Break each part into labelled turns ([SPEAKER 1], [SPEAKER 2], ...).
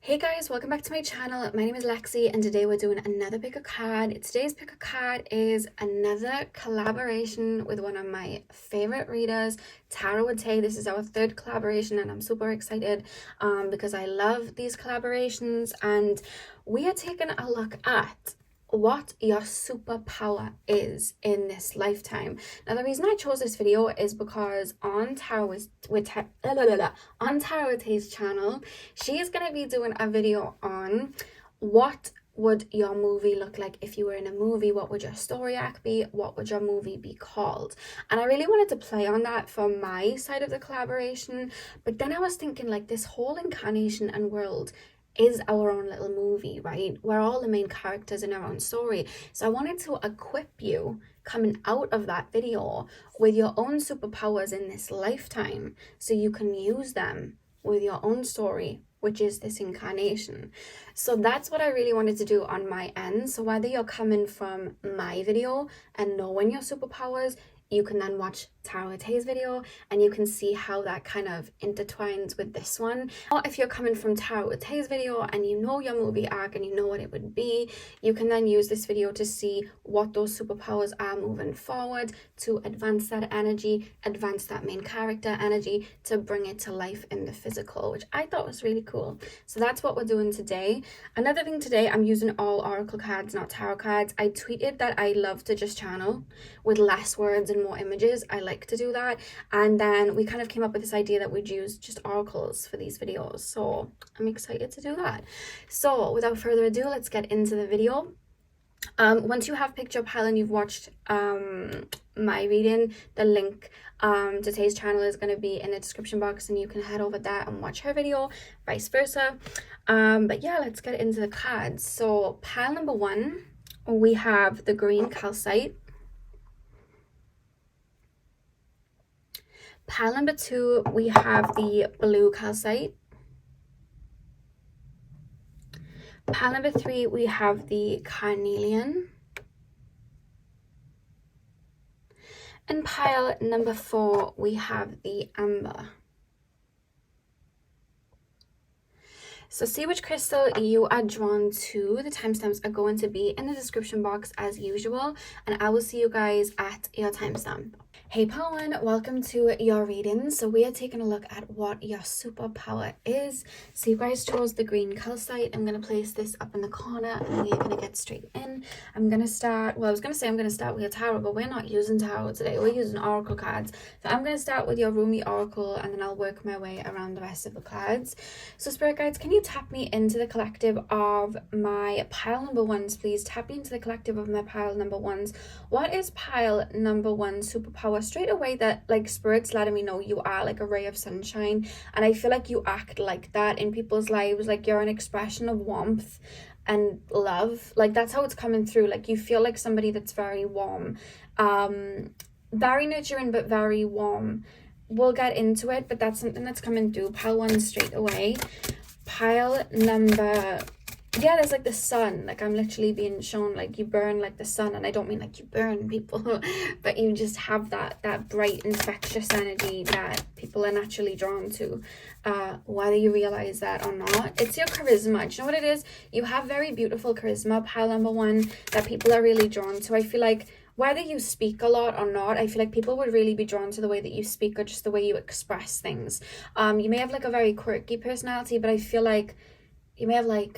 [SPEAKER 1] Hey guys, welcome back to my channel. My name is Lexi and today we're doing another pick a card. Today's pick a card is another collaboration with one of my favorite readers, Clairaudient. This is our third collaboration and I'm super excited because I love these collaborations, and we are taking a look at what your superpower is in this lifetime. Now, the reason I chose this video is because on Clairaudent's channel, she is going to be doing a video on what would your movie look like if you were in a movie. What would your story arc be? What would your movie be called? And I really wanted to play on that from my side of the collaboration, but then I was thinking, like, this whole incarnation and world is our own little movie, right? We're all the main characters in our own story. So I wanted to equip you coming out of that video with your own superpowers in this lifetime so you can use them with your own story, which is this incarnation. So that's what I really wanted to do on my end. So whether you're coming from my video and knowing your superpowers, you can then watch Clairaudient's video and you can see how that kind of intertwines with this one. Or if you're coming from Clairaudient's video and you know your movie arc and you know what it would be, you can then use this video to see what those superpowers are moving forward to advance that energy, advance that main character energy, to bring it to life in the physical, which I thought was really cool. So that's what we're doing today. Another thing today, I'm using all oracle cards, not tarot cards. I tweeted that I love to just channel with less words and more images. I like to do that, and then we kind of came up with this idea that we'd use just oracles for these videos, so I'm excited to do that. So without further ado, let's get into the video. Once you have picked your pile and you've watched my reading, the link to today's channel is going to be in the description box and you can head over there and watch her video, vice versa. But yeah, let's get into the cards. So pile number 1, we have the green calcite. Pile number 2, we have the blue calcite. Pile number 3, we have the carnelian. And pile number 4, we have the amber. So see which crystal you are drawn to. The timestamps are going to be in the description box as usual, and I will see you guys at your timestamp. Hey pile 1, welcome to your reading. So we are taking a look at what your superpower is. So you guys chose the green calcite. I'm going to place this up in the corner and we are going to get straight in. I'm going to start, well, I was going to say I'm going to start with your tarot, but we're not using tarot today. We're using oracle cards. So I'm going to start with your Rumi oracle and then I'll work my way around the rest of the cards. So spirit guides, can you tap me into the collective of my pile number 1s, please? Tap me into the collective of my pile number 1s. What is pile number 1 superpower? Straight away, that like spirit's letting me know you are like a ray of sunshine, and I feel like you act like that in people's lives. Like you're an expression of warmth and love. Like that's how it's coming through. Like you feel like somebody that's very warm, very nurturing but very warm. We'll get into it, but that's something that's coming through. Pile 1 straight away. Pile number, yeah, there's like the sun. Like I'm literally being shown like you burn like the sun, and I don't mean like you burn people, but you just have that bright infectious energy that people are naturally drawn to, whether you realize that or not. It's your charisma. Do you know what it is? You have very beautiful charisma, pile number 1, that people are really drawn to. I feel like whether you speak a lot or not, I feel like people would really be drawn to the way that you speak or just the way you express things. You may have like a very quirky personality, but I feel like you may have like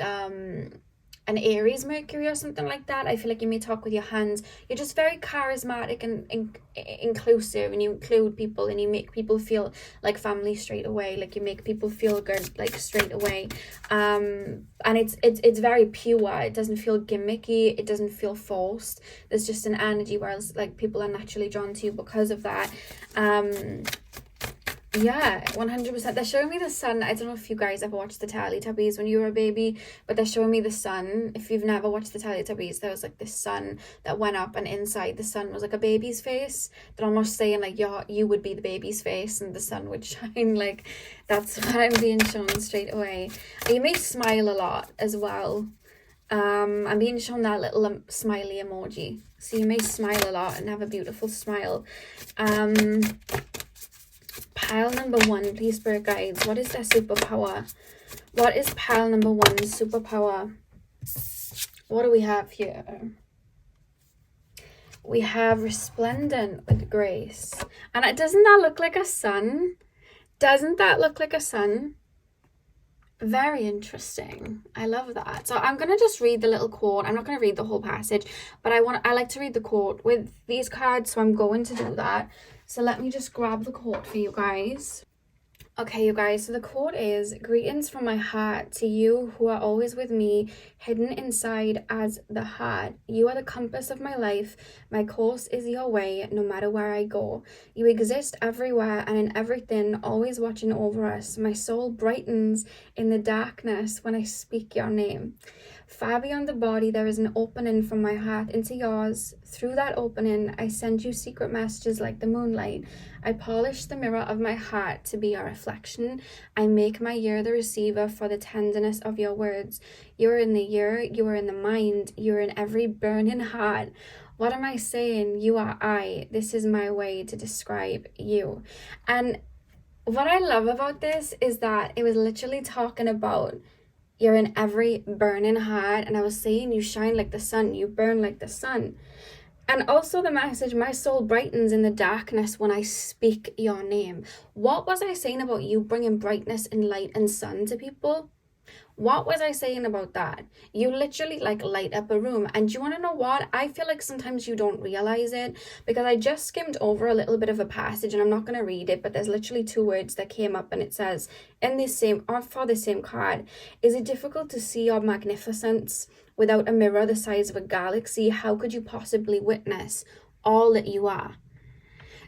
[SPEAKER 1] an Aries Mercury or something like that. I feel like you may talk with your hands. You're just very charismatic and inclusive, and you include people and you make people feel like family straight away. Like you make people feel good like straight away. And it's very pure. It doesn't feel gimmicky. It doesn't feel forced. There's just an energy where like people are naturally drawn to you because of that. Yeah, 100%. They're showing me the sun. I don't know if you guys ever watched the Teletubbies when you were a baby, but they're showing me the sun. If you've never watched the Teletubbies, there was like this sun that went up, and inside the sun was like a baby's face. They're almost saying like you would be the baby's face and the sun would shine. Like that's what I'm being shown straight away. You may smile a lot as well. I'm being shown that little smiley emoji. So you may smile a lot and have a beautiful smile. Pile number 1, please, spirit guides. What is their superpower? What is pile number 1 superpower? What do we have here? We have resplendent with grace. And doesn't that look like a sun? Doesn't that look like a sun? Very interesting. I love that. So I'm going to just read the little quote. I'm not going to read the whole passage, but I like to read the quote with these cards, so I'm going to do that. So let me just grab the quote for you guys. Okay, you guys, so the quote is, greetings from my heart to you who are always with me, hidden inside as the heart. You are the compass of my life. My course is your way, no matter where I go. You exist everywhere and in everything, always watching over us. My soul brightens in the darkness when I speak your name. Far beyond the body, there is an opening from my heart into yours. Through that opening, I send you secret messages like the moonlight. I polish the mirror of my heart to be a reflection. I make my ear the receiver for the tenderness of your words. You are in the ear, you are in the mind, you are in every burning heart. What am I saying? You are I. This is my way to describe you. And what I love about this is that it was literally talking about you're in every burning heart. And I was saying you shine like the sun. You burn like the sun. And also the message, my soul brightens in the darkness when I speak your name. What was I saying about you bringing brightness and light and sun to people? What was I saying about that? You literally like light up a room. And you want to know what? I feel like sometimes you don't realize it, because I just skimmed over a little bit of a passage and I'm not going to read it, but there's literally 2 words that came up and it says in this same, or for the same card, is it difficult to see your magnificence without a mirror the size of a galaxy? How could you possibly witness all that you are?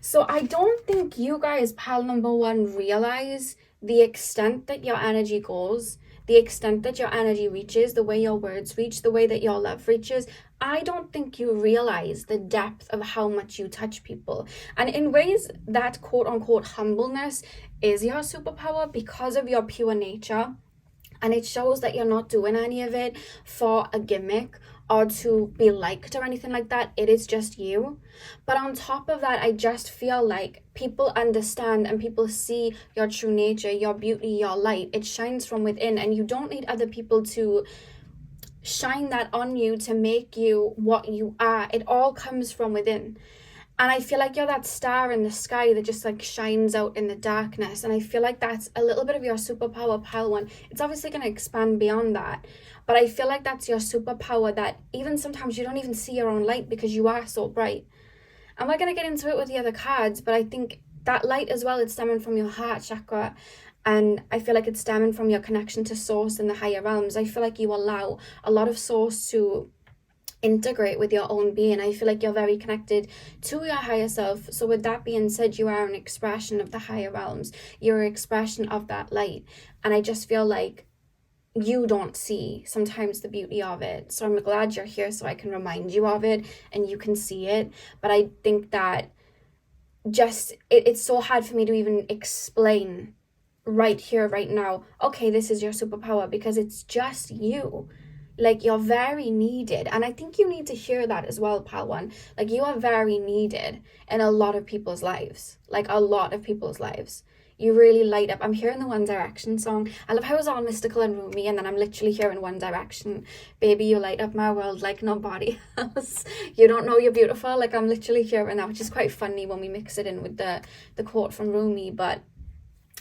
[SPEAKER 1] So I don't think you guys, pile number 1, realize the extent that your energy goes, the extent that your energy reaches, the way your words reach, the way that your love reaches. I don't think you realize the depth of how much you touch people. And in ways that quote unquote humbleness is your superpower because of your pure nature. And it shows that you're not doing any of it for a gimmick or to be liked or anything like that. It is just you. But on top of that, I just feel like people understand and people see your true nature, your beauty, your light. It shines from within, and you don't need other people to shine that on you to make you what you are. It all comes from within. And I feel like you're that star in the sky that just like shines out in the darkness. And I feel like that's a little bit of your superpower, pile 1. It's obviously going to expand beyond that. But I feel like that's your superpower, that even sometimes you don't even see your own light because you are so bright. And we're going to get into it with the other cards. But I think that light as well, it's stemming from your heart chakra. And I feel like it's stemming from your connection to source in the higher realms. I feel like you allow a lot of source to integrate with your own being. I feel like you're very connected to your higher self. So with that being said, you are an expression of the higher realms. You're an expression of that light. And I just feel like you don't see sometimes the beauty of it. So I'm glad you're here so I can remind you of it and you can see it. But I think that just it's so hard for me to even explain right here, right now, okay, this is your superpower, because it's just you. Like, you're very needed. And I think you need to hear that as well, pile 1. Like, you are very needed in a lot of people's lives. Like, a lot of people's lives. You really light up. I'm hearing the One Direction song. I love how it's all mystical and roomy, and then I'm literally hearing One Direction. Baby, you light up my world like nobody else. You don't know you're beautiful. Like, I'm literally hearing that, which is quite funny when we mix it in with the quote from Rumi. But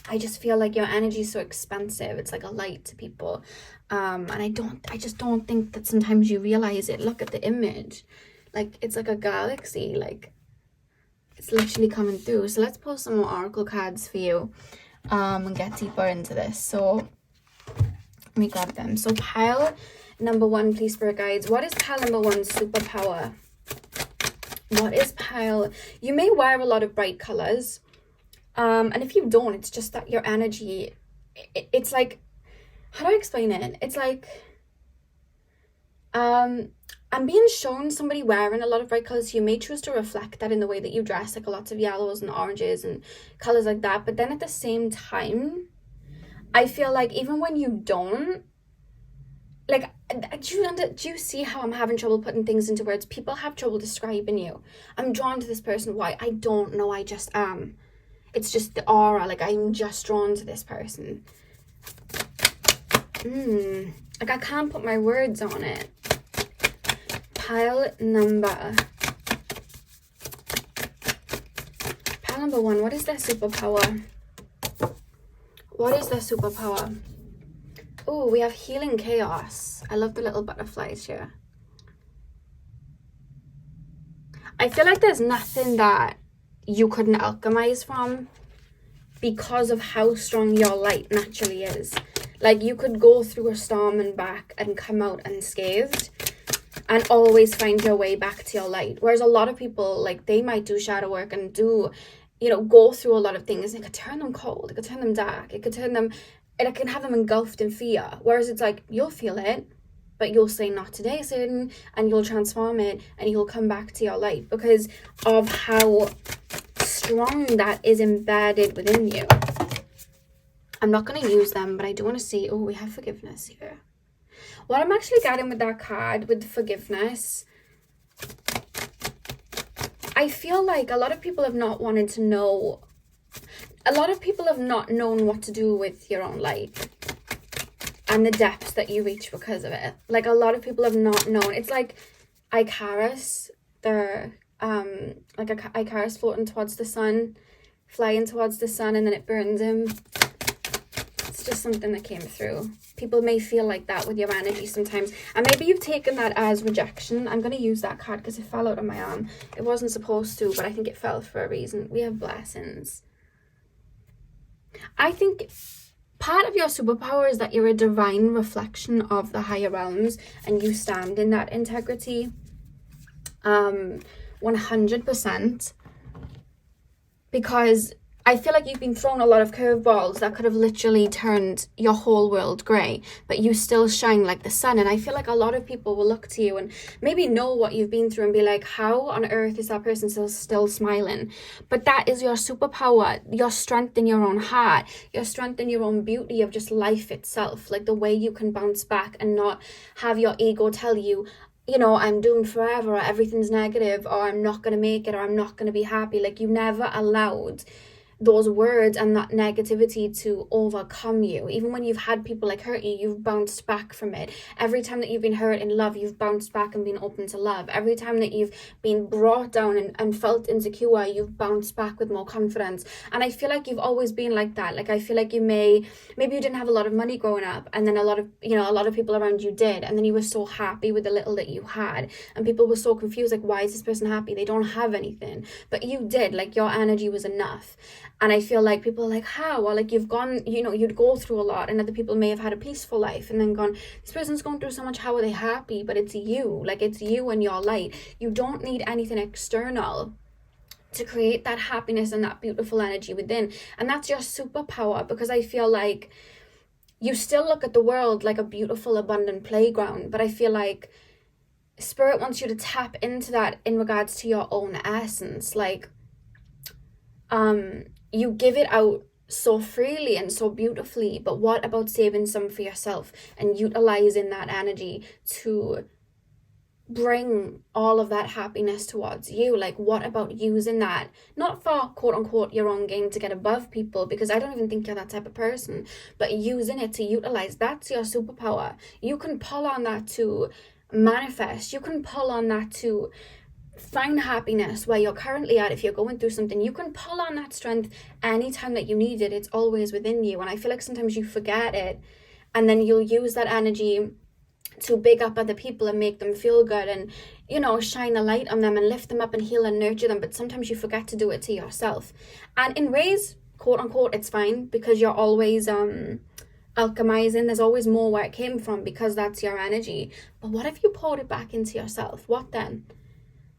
[SPEAKER 1] I just feel like your energy is so expansive. It's like a light to people. And I just don't think that sometimes you realize it. Look at the image. Like, it's like a galaxy. Like, it's literally coming through. So let's pull some more oracle cards for you and get deeper into this. So let me grab them. So pile number 1, please, spirit guides. What is pile number 1's superpower? What is pile? You may wear a lot of bright colors. And if you don't, it's just that your energy, it's like, how do I explain it? It's like, I'm being shown somebody wearing a lot of bright colors. So you may choose to reflect that in the way that you dress, like lots of yellows and oranges and colors like that. But then at the same time, I feel like even when you don't, like, do you see how I'm having trouble putting things into words? People have trouble describing you. I'm drawn to this person. Why? I don't know. I just am. It's just the aura. Like, I'm just drawn to this person. Like I can't put my words on it. Pile number 1, what is their superpower? What is their superpower? Oh, we have healing chaos. I love the little butterflies here. I feel like there's nothing that you couldn't alchemize from because of how strong your light naturally is. Like you could go through a storm and back and come out unscathed and always find your way back to your light. Whereas a lot of people, like they might do shadow work and do, you know, go through a lot of things. It could turn them cold. It could turn them dark. It could turn them, it can have them engulfed in fear. Whereas it's like, you'll feel it, but you'll say not today, Satan, and you'll transform it and you'll come back to your light because of how strong that is embedded within you. I'm not going to use them, but I do want to see, oh, we have forgiveness here. What I'm actually getting with that card, with the forgiveness, I feel like a lot of people have not wanted to know, a lot of people have not known what to do with your own light and the depths that you reach because of it. Like a lot of people have not known. It's like Icarus, like Icarus floating towards the sun, flying towards the sun, and then it burns him. It's just something that came through. People may feel like that with your energy sometimes, and maybe you've taken that as rejection. I'm going to use that card because it fell out of my arm. It wasn't supposed to, but I think it fell for a reason. We have blessings. I think part of your superpower is that you're a divine reflection of the higher realms and you stand in that integrity 100%, because I feel like you've been thrown a lot of curveballs that could have literally turned your whole world grey, but you still shine like the sun. And I feel like a lot of people will look to you and maybe know what you've been through and be like, how on earth is that person still smiling? But that is your superpower, your strength in your own heart, your strength in your own beauty of just life itself, like the way you can bounce back and not have your ego tell you, you know, I'm doomed forever, or everything's negative, or I'm not going to make it, or I'm not going to be happy. Like you never allowed those words and that negativity to overcome you. Even when you've had people like hurt you, you've bounced back from it. Every time that you've been hurt in love, you've bounced back and been open to love. Every time that you've been brought down and felt insecure, you've bounced back with more confidence. And I feel like you've always been like that. Like I feel like maybe you didn't have a lot of money growing up, and then a lot of people around you did, and then you were so happy with the little that you had, and people were so confused, like, why is this person happy? They don't have anything. But you did. Like your energy was enough. And I feel like people are like, how? Or like you've gone, you'd go through a lot, and other people may have had a peaceful life and then gone, this person's going through so much, how are they happy? But it's you. Like it's you and your light. You don't need anything external to create that happiness and that beautiful energy within. And that's your superpower, because I feel like you still look at the world like a beautiful, abundant playground. But I feel like Spirit wants you to tap into that in regards to your own essence. Like, you give it out so freely and so beautifully, but what about saving some for yourself and utilizing that energy to bring all of that happiness towards you? Like, what about using that, not for quote unquote your own gain to get above people, because I don't even think you're that type of person, but using it to utilize, that's your superpower. You can pull on that to manifest. You can pull on that to find happiness where you're currently at. If you're going through something, you can pull on that strength anytime that you need it. It's always within you. And I feel like sometimes you forget it, and then you'll use that energy to big up other people and make them feel good and, shine a light on them and lift them up and heal and nurture them. But sometimes you forget to do it to yourself. And in ways, quote unquote, it's fine, because you're always alchemizing. There's always more where it came from, because that's your energy. But what if you poured it back into yourself? What then?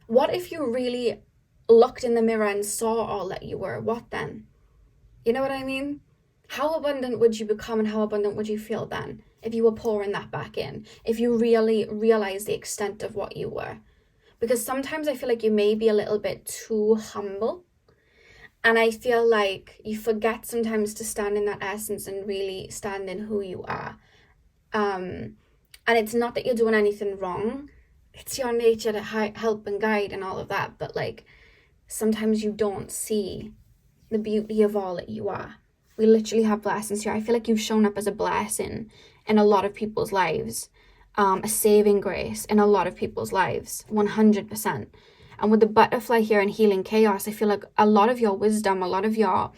[SPEAKER 1] What if you really looked in the mirror and saw all that you were? What then? You know what I mean? How abundant would you become, and how abundant would you feel then if you were pouring that back in? If you really realized the extent of what you were? Because sometimes I feel like you may be a little bit too humble. And I feel like you forget sometimes to stand in that essence and really stand in who you are. And it's not that you're doing anything wrong. It's your nature to help and guide and all of that. But like, sometimes you don't see the beauty of all that you are. We literally have blessings here. I feel like you've shown up as a blessing in a lot of people's lives, a saving grace in a lot of people's lives, 100%. And with the butterfly here and healing chaos, I feel like a lot of your wisdom, a lot of your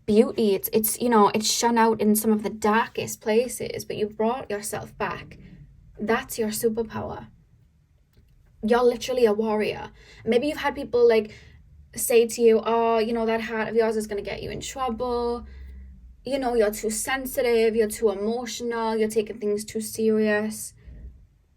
[SPEAKER 1] beauty, it's you know, it's shone out in some of the darkest places, but you brought yourself back. That's your superpower. You're literally a warrior. Maybe you've had people like say to you, oh, you know, that heart of yours is going to get you in trouble. You know, you're too sensitive, you're too emotional, you're taking things too serious.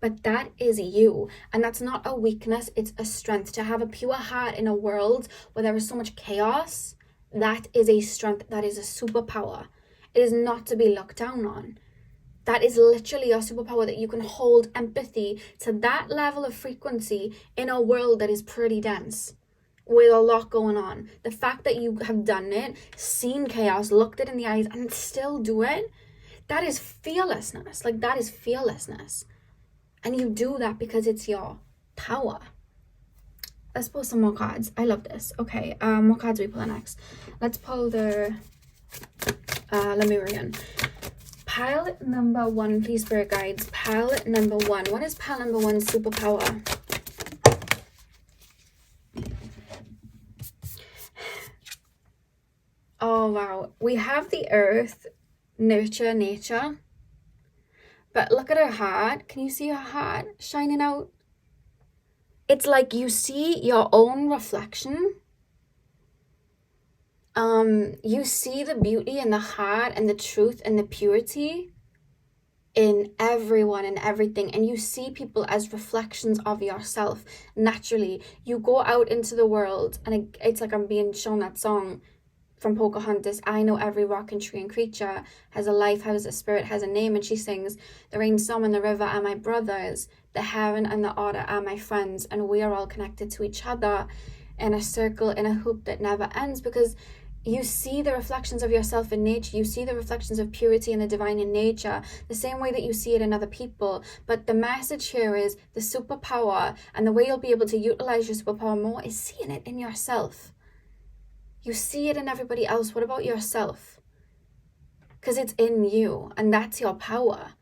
[SPEAKER 1] But that is you. And that's not a weakness, it's a strength. To have a pure heart in a world where there is so much chaos, that is a strength, that is a superpower. It is not to be looked down on. That is literally your superpower, that you can hold empathy to that level of frequency in a world that is pretty dense with a lot going on. The fact that you have done it, seen chaos, looked it in the eyes, and still do it, that is fearlessness. Like, that is fearlessness. And you do that because it's your power. Let's pull some more cards. I love this. Okay, what cards are we pulling next? Let's pull the Lemurian. Pile number 1, please, spirit guides. Pile number 1. What is pile number 1's superpower? Oh, wow. We have the earth, nurture, nature. But look at her heart. Can you see her heart shining out? It's like you see your own reflection. You see the beauty and the heart and the truth and the purity in everyone and everything. And you see people as reflections of yourself. Naturally, you go out into the world, and it's like I'm being shown that song from Pocahontas. I know every rock and tree and creature has a life, has a spirit, has a name. And she sings, the rain, storm, and the river are my brothers. The heron and the otter are my friends. And we are all connected to each other in a circle, in a hoop that never ends. Because you see the reflections of yourself in nature. You see the reflections of purity and the divine in nature, the same way that you see it in other people. But the message here is the superpower, and the way you'll be able to utilize your superpower more is seeing it in yourself. You see it in everybody else. What about yourself? Because it's in you, and that's your power.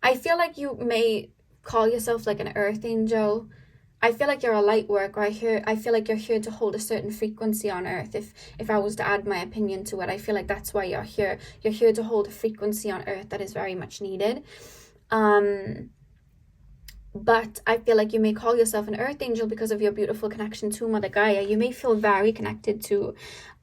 [SPEAKER 1] I feel like you may call yourself like an earth angel. I feel like you're a light worker. I feel like you're here to hold a certain frequency on earth. If I was to add my opinion to it, I feel like that's why you're here. You're here to hold a frequency on earth that is very much needed. But I feel like you may call yourself an earth angel because of your beautiful connection to Mother Gaia. You may feel very connected to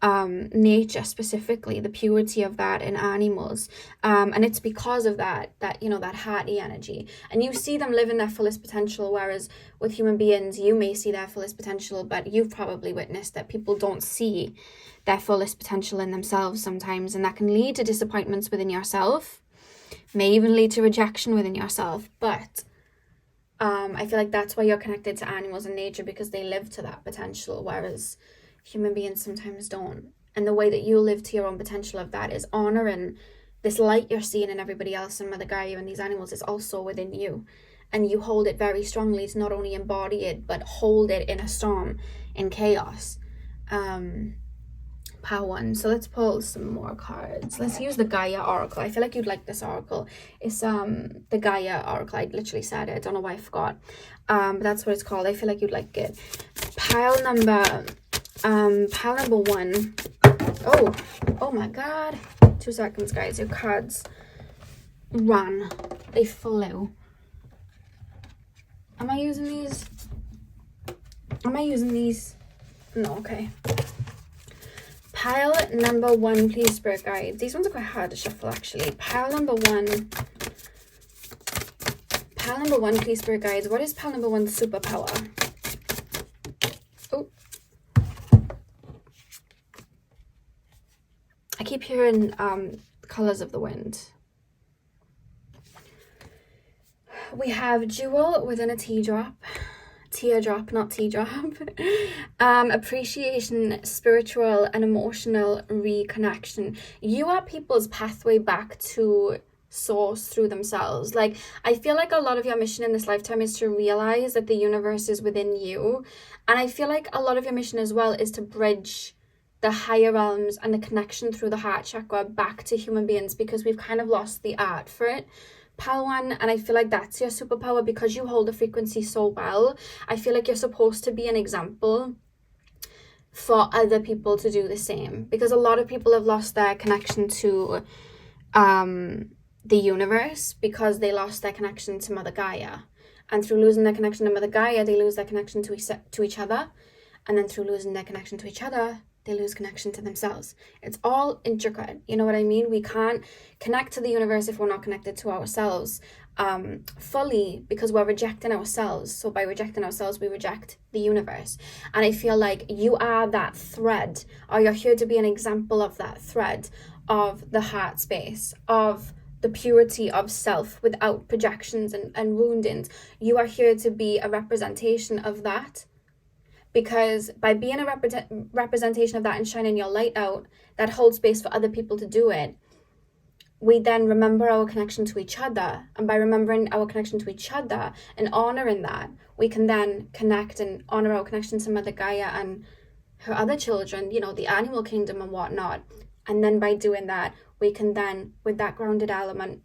[SPEAKER 1] nature, specifically the purity of that in animals, and it's because of that you know, that hearty energy, and you see them live in their fullest potential. Whereas with human beings, you may see their fullest potential, but you've probably witnessed that people don't see their fullest potential in themselves sometimes, and that can lead to disappointments within yourself, may even lead to rejection within yourself. But I feel like that's why you're connected to animals and nature, because they live to that potential, whereas human beings sometimes don't. And the way that you live to your own potential of that is honoring this light you're seeing in everybody else, and Mother Gaia and these animals is also within you. And you hold it very strongly. It's not only embody it, but hold it in a storm, in chaos. Power 1. So let's pull some more cards. Let's use the Gaia Oracle. I feel like you'd like this oracle. It's the Gaia Oracle. I literally said it. I don't know why I forgot. But that's what it's called. I feel like you'd like it. Pile number 1. Oh my god. 2 seconds, guys. Your cards ran. They flew. Am I using these? No, okay. Pile number 1, please, spirit guides. These ones are quite hard to shuffle, actually. Pile number 1. Pile number 1, please, spirit guides. What is pile number 1's superpower? Oh. I keep hearing colors of the wind. We have jewel within a teardrop. Teardrop, not teardrop. Appreciation, spiritual and emotional reconnection. You are people's pathway back to source through themselves. Like, I feel like a lot of your mission in this lifetime is to realize that the universe is within you. And I feel like a lot of your mission as well is to bridge the higher realms and the connection through the heart chakra back to human beings, because we've kind of lost the art for it, Pal One. And I feel like that's your superpower, because you hold the frequency so well. I feel like you're supposed to be an example for other people to do the same, because a lot of people have lost their connection to the universe because they lost their connection to Mother Gaia, and through losing their connection to Mother Gaia, they lose their connection to each other, and then through losing their connection to each other, they lose connection to themselves. It's all intricate, you know what I mean? We can't connect to the universe if we're not connected to ourselves fully, because we're rejecting ourselves. So by rejecting ourselves, we reject the universe. And I feel like you are that thread, or you're here to be an example of that thread of the heart space, of the purity of self without projections and woundings. You are here to be a representation of that. Because by being a representation of that and shining your light out, that holds space for other people to do it, we then remember our connection to each other. And by remembering our connection to each other and honoring that, we can then connect and honor our connection to Mother Gaia and her other children, you know, the animal kingdom and whatnot. And then by doing that, we can then, with that grounded element,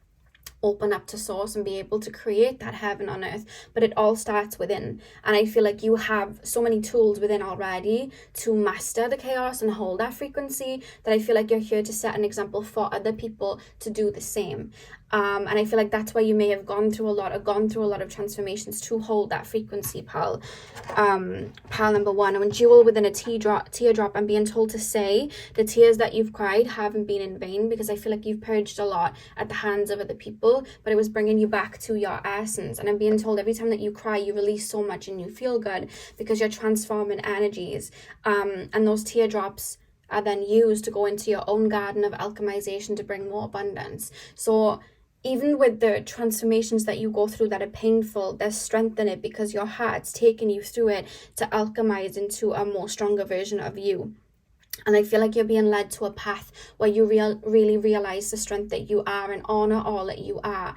[SPEAKER 1] open up to source and be able to create that heaven on earth. But it all starts within, and I feel like you have so many tools within already to master the chaos and hold that frequency, that I feel like you're here to set an example for other people to do the same. And I feel like that's why you may have gone through a lot of transformations to hold that frequency, pal. Pal number one. And jewel within a teardrop, I'm being told to say the tears that you've cried haven't been in vain, because I feel like you've purged a lot at the hands of other people, but it was bringing you back to your essence. And I'm being told every time that you cry, you release so much and you feel good, because you're transforming energies. And those teardrops are then used to go into your own garden of alchemization to bring more abundance. So even with the transformations that you go through that are painful, there's strength in it, because your heart's taking you through it to alchemize into a more stronger version of you. And I feel like you're being led to a path where you really realize the strength that you are and honor all that you are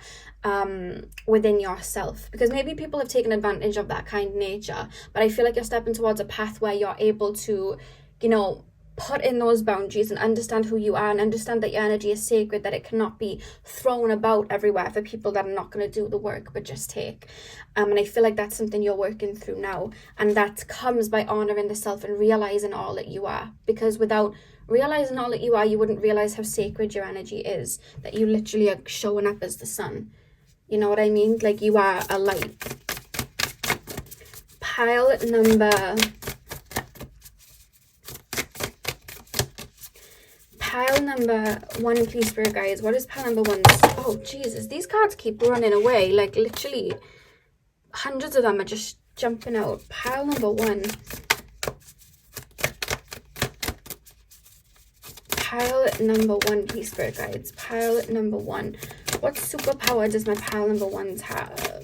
[SPEAKER 1] within yourself. Because maybe people have taken advantage of that kind nature, but I feel like you're stepping towards a path where you're able to, you know, put in those boundaries and understand who you are, and understand that your energy is sacred, that it cannot be thrown about everywhere for people that are not going to do the work but just take. And I feel like that's something you're working through now, and that comes by honoring the self and realizing all that you are. Because without realizing all that you are, you wouldn't realize how sacred your energy is, that you literally are showing up as the sun. You know what I mean? Like, you are a light. Pile number one, please, spirit guides. What is pile number one? Oh, Jesus. These cards keep running away. Like, literally, hundreds of them are just jumping out. Pile number one. Pile number one, please, spirit guides. Pile number one. What superpower does my pile number ones have?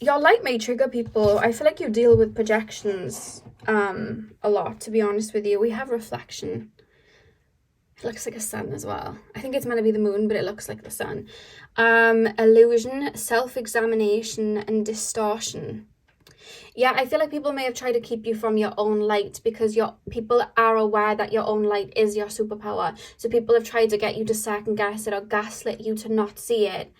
[SPEAKER 1] Your light may trigger people. I feel like you deal with projections a lot, to be honest with you. We have reflection. It looks like a sun as well. I think it's meant to be the moon, but it looks like the sun. Illusion, self-examination, and distortion. Yeah, I feel like people may have tried to keep you from your own light, because people are aware that your own light is your superpower. So people have tried to get you to second guess it or gaslit you to not see it,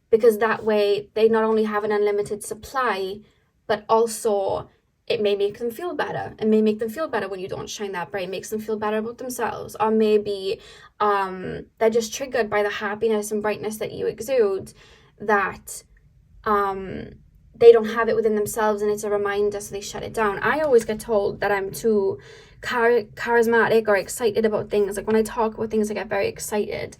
[SPEAKER 1] because that way they not only have an unlimited supply, but also it may make them feel better. It may make them feel better when you don't shine that bright. It makes them feel better about themselves. Or maybe they're just triggered by the happiness and brightness that you exude, that they don't have it within themselves, and it's a reminder, so they shut it down. I always get told that I'm too charismatic or excited about things. Like, when I talk about things, I get very excited.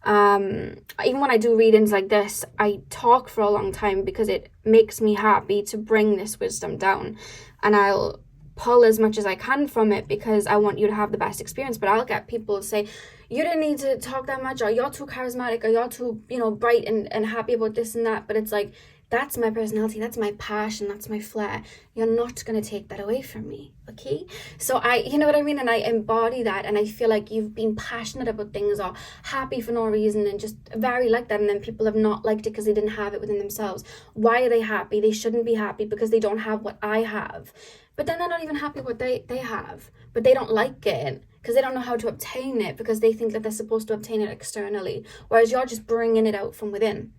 [SPEAKER 1] Even when I do readings like this, I talk for a long time, because it makes me happy to bring this wisdom down, and I'll pull as much as I can from it, because I want you to have the best experience. But I'll get people to say, you didn't need to talk that much, or you're too charismatic, or you're too, bright and happy about this and that. But it's like, That's my personality, that's my passion, that's my flair. You're not going to take that away from me, okay? So you know what I mean? And I embody that, and I feel like you've been passionate about things or happy for no reason and just very like that, and then people have not liked it because they didn't have it within themselves. Why are they happy? They shouldn't be happy because they don't have what I have. But then they're not even happy what they have, but they don't like it because they don't know how to obtain it, because they think that they're supposed to obtain it externally, whereas you're just bringing it out from within.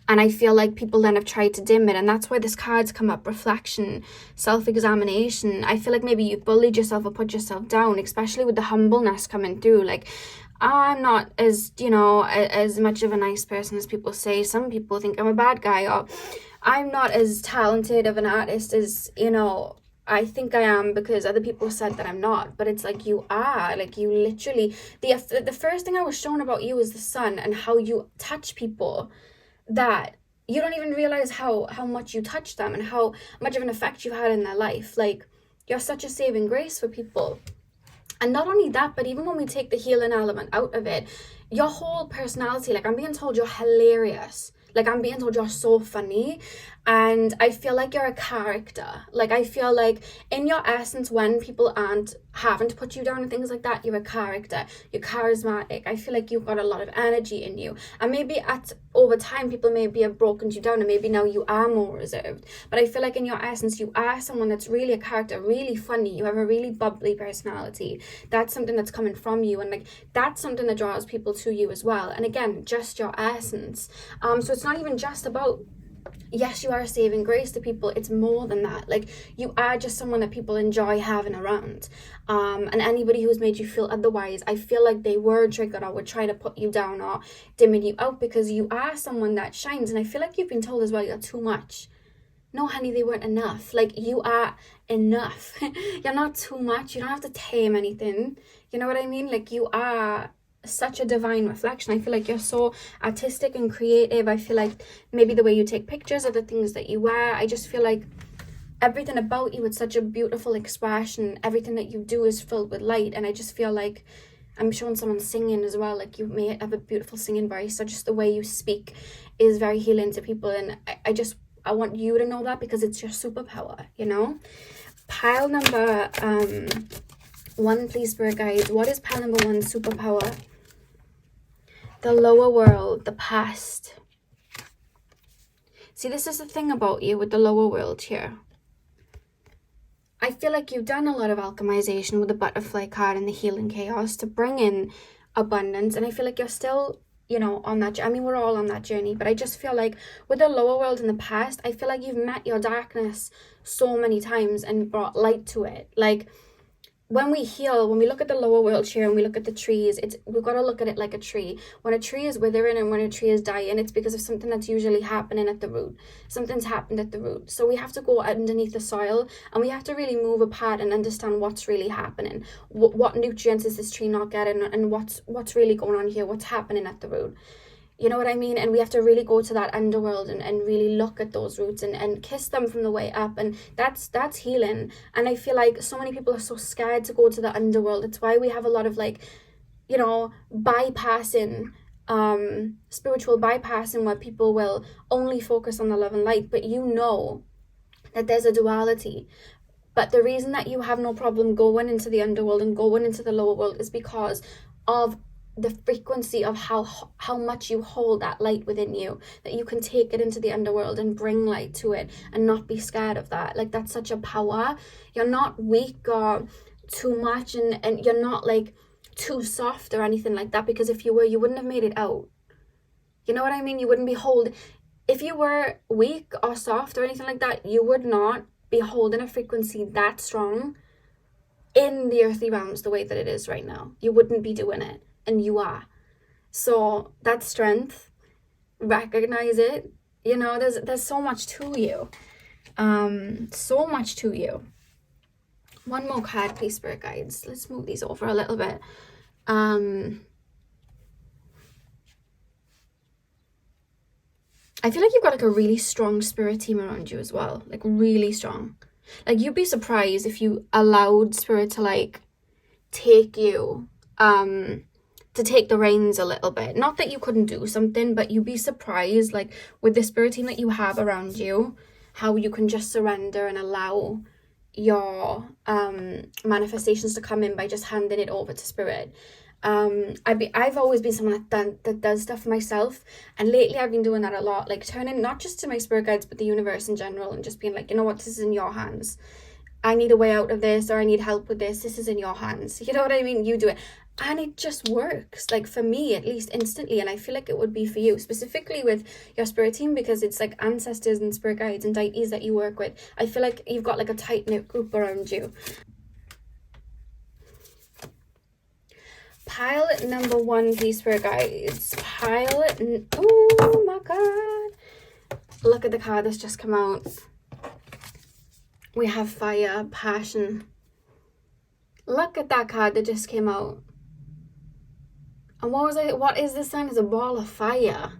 [SPEAKER 1] And I feel like people then have tried to dim it, and that's why this card's come up: reflection, self-examination. I feel like maybe you bullied yourself or put yourself down, especially with the humbleness coming through. Like, I'm not as, you know, as much of a nice person as people say. Some people think I'm a bad guy, or I'm not as talented of an artist as, you know, I think I am because other people said that I'm not. But it's like, you are. Like, you literally, the first thing I was shown about you is the sun and how you touch people, that you don't even realize how much you touch them and how much of an effect you had in their life. Like, you're such a saving grace for people. And not only that, but even when we take the healing element out of it, your whole personality, like, I'm being told you're hilarious. Like, I'm being told you're so funny. And I feel like you're a character. Like, I feel like in your essence, when people aren't having to put you down and things like that, you're a character. You're charismatic. I feel like you've got a lot of energy in you. And maybe over time, people maybe have broken you down, and maybe now you are more reserved. But I feel like in your essence, you are someone that's really a character, really funny. You have a really bubbly personality. That's something that's coming from you. And like, that's something that draws people to you as well. And again, just your essence. So it's not even just about, yes, you are a saving grace to people. It's more than that. Like, you are just someone that people enjoy having around. And anybody who's made you feel otherwise, I feel like they were triggered or would try to put you down or dimming you out, because you are someone that shines. And I feel like you've been told as well, you're too much. No, honey, they weren't enough. Like, you are enough. You're not too much. You don't have to tame anything. You know what I mean? Like, you are such a divine reflection. I feel like you're so artistic and creative. I feel like maybe the way you take pictures of the things that you wear, I just feel like everything about you is such a beautiful expression. Everything that you do is filled with light. And I just feel like I'm showing someone singing as well. Like, you may have a beautiful singing voice, or just the way you speak is very healing to people. And I want you to know that, because it's your superpower, you know. Pile number 1, please, Spirit Guides. What is pile number 1 superpower? The lower world, the past. See, this is the thing about you with the lower world here. I feel like you've done a lot of alchemization with the butterfly card and the healing chaos to bring in abundance. And I feel like you're still, you know, on that. I mean, we're all on that journey. But I just feel like with the lower world in the past, I feel like you've met your darkness so many times and brought light to it. Like, when we heal, when we look at the lower world here and we look at the trees, we've got to look at it like a tree. When a tree is withering and when a tree is dying, it's because of something that's usually happening at the root. Something's happened at the root. So we have to go underneath the soil, and we have to really move apart and understand what's really happening. What nutrients is this tree not getting, and what's really going on here? What's happening at the root? You know what I mean? And we have to really go to that underworld and really look at those roots and kiss them from the way up. And that's healing. And I feel like so many people are so scared to go to the underworld. It's why we have a lot of, like, you know, bypassing, spiritual bypassing, where people will only focus on the love and light. But you know that there's a duality. But the reason that you have no problem going into the underworld and going into the lower world is because of the frequency of how much you hold that light within you, that you can take it into the underworld and bring light to it and not be scared of that. Like, that's such a power. You're not weak or too much, and you're not like too soft or anything like that, because if you were, you wouldn't have made it out. You know what I mean? You wouldn't be if you were weak or soft or anything like that, you would not be holding a frequency that strong in the earthly realms the way that it is right now. You wouldn't be doing it. And you are. So that's strength. Recognize it. You know, there's so much to you. So much to you. One more card, please, Spirit Guides. Let's move these over a little bit. I feel like you've got like a really strong spirit team around you as well. Like, really strong. Like, you'd be surprised if you allowed spirit to like take you to take the reins a little bit. Not that you couldn't do something, but you'd be surprised, like with the spirit team that you have around you, how you can just surrender and allow your manifestations to come in by just handing it over to spirit. I've always been someone that does stuff for myself, and lately I've been doing that a lot, like turning not just to my spirit guides but the universe in general, and just being like, you know what, this is in your hands. I need a way out of this, or I need help with this. This is in your hands. You know what I mean? You do it. And it just works, like for me at least, instantly. And I feel like it would be for you, specifically with your spirit team, because it's like ancestors and spirit guides and deities that you work with. I feel like you've got like a tight-knit group around you. Pile number 1, please, spirit guides. Oh my god. Look at the card that's just come out. We have fire, passion. Look at that card that just came out. And what is this sign? It's a ball of fire.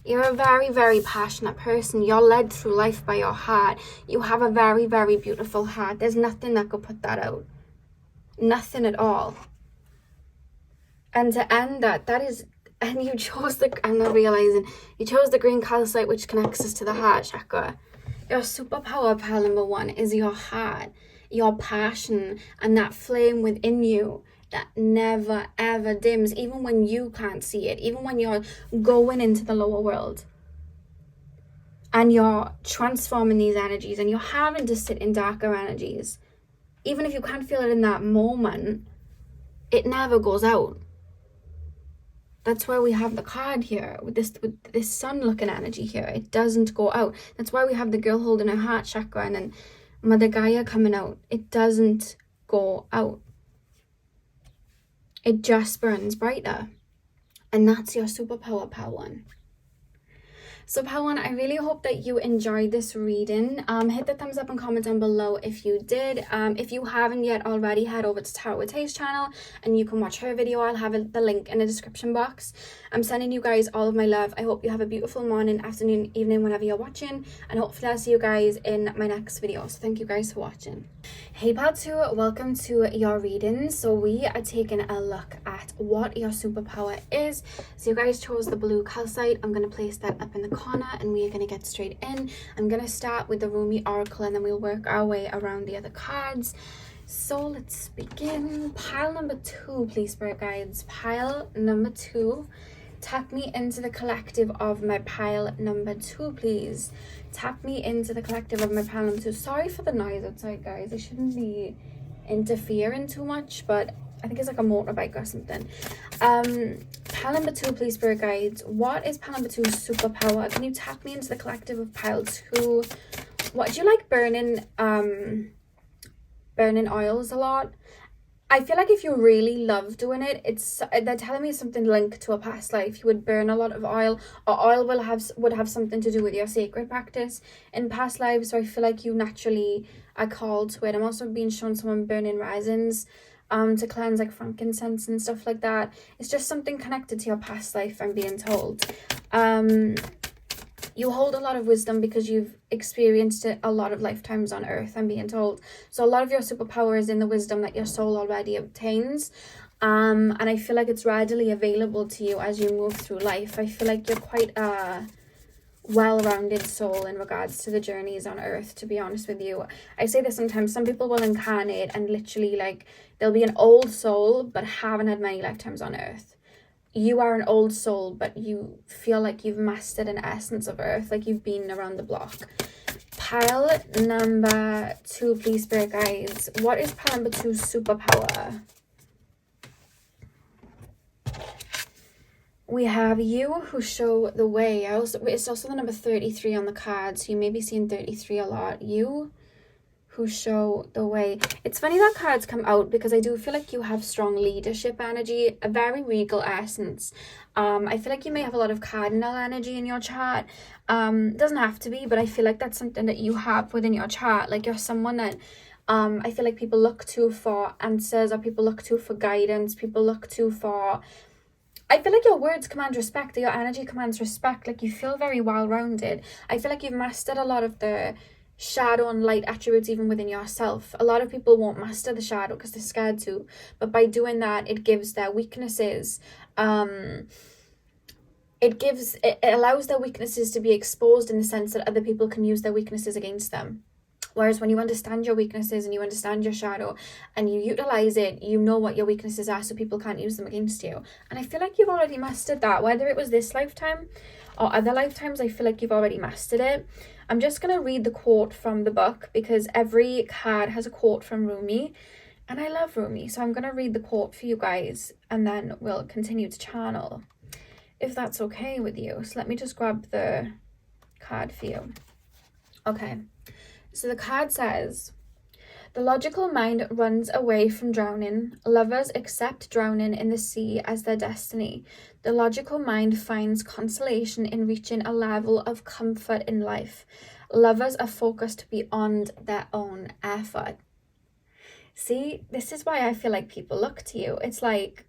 [SPEAKER 1] You're a very, very passionate person. You're led through life by your heart. You have a very, very beautiful heart. There's nothing that could put that out. Nothing at all. And to end that is, and you chose I'm not realizing, you chose the green calcite, which connects us to the heart chakra. Your superpower, pile number 1, is your heart, your passion, and that flame within you that never ever dims, even when you can't see it, even when you're going into the lower world and you're transforming these energies and you're having to sit in darker energies. Even if you can't feel it in that moment, it never goes out. That's why we have the card here with this sun looking energy here. It doesn't go out. That's why we have the girl holding her heart chakra and then Mother Gaia coming out. It doesn't go out. It just burns brighter. And that's your superpower, pile 1. So pile 1, I really hope that you enjoyed this reading. Hit the thumbs up and comment down below if you did. If you haven't yet already, head over to Tarot with Taste channel and you can watch her video. I'll have the link in the description box. I'm sending you guys all of my love. I hope you have a beautiful morning, afternoon, evening, whenever you're watching, and hopefully I'll see you guys in my next video. So thank you guys for watching. Hey pile 2, welcome to your reading. So we are taking a look at what your superpower is. So you guys chose the blue calcite. I'm going to place that up in the corner and we are going to get straight in. I'm going to start with the Rumi Oracle and then we'll work our way around the other cards. So let's begin. Pile number 2, please, spirit guides. Pile number 2. Tap me into the collective of my pile number 2, please. Tap me into the collective of my pile number 2. Sorry for the noise outside, guys. I shouldn't be interfering too much, but I think it's like a motorbike or something. Pile number 2, please, spirit guides. What is pile number 2's superpower? Can you tap me into the collective of pile 2? What do you like burning oils a lot? I feel like if you really love doing it, they're telling me something linked to a past life. You would burn a lot of oil, or oil would have something to do with your sacred practice in past lives. So I feel like you naturally are called to it. I'm also being shown someone burning resins to cleanse, like frankincense and stuff like that. It's just something connected to your past life, I'm being told. You hold a lot of wisdom because you've experienced it a lot of lifetimes on earth, I'm being told. So a lot of your superpower is in the wisdom that your soul already obtains. And I feel like it's readily available to you as you move through life. I feel like you're quite a well-rounded soul in regards to the journeys on earth, to be honest with you. I say this sometimes. Some people will incarnate and literally, like, they'll be an old soul but haven't had many lifetimes on earth. You are an old soul, but you feel like you've mastered an essence of earth, like you've been around the block. Pile number 2, please, spirit guides. What is pile number 2's superpower? We have you who show the way. It's also the number 33 on the card, so you may be seeing 33 a lot. You who show the way. It's funny that cards come out because I do feel like you have strong leadership energy, a very regal essence. I feel like you may have a lot of cardinal energy in your chart. Doesn't have to be, but I feel like that's something that you have within your chart. Like you're someone that I feel like people look to for answers, or people look to for guidance, people look to for... I feel like your words command respect, or your energy commands respect. Like you feel very well-rounded. I feel like you've mastered a lot of the shadow and light attributes even within yourself. A lot of people won't master the shadow because they're scared to, but by doing that, it gives their weaknesses, it allows their weaknesses to be exposed in the sense that other people can use their weaknesses against them. Whereas when you understand your weaknesses and you understand your shadow and you utilize it, you know what your weaknesses are, so people can't use them against you. And I feel like you've already mastered that, whether it was this lifetime or other lifetimes. I feel like you've already mastered it. I'm just going to read the quote from the book, because every card has a quote from Rumi, and I love Rumi. So I'm going to read the quote for you guys, and then we'll continue to channel, if that's okay with you. So let me just grab the card for you. Okay. So the card says, the logical mind runs away from drowning. Lovers accept drowning in the sea as their destiny. The logical mind finds consolation in reaching a level of comfort in life. Lovers are focused beyond their own effort. See, this is why I feel like people look to you. It's like,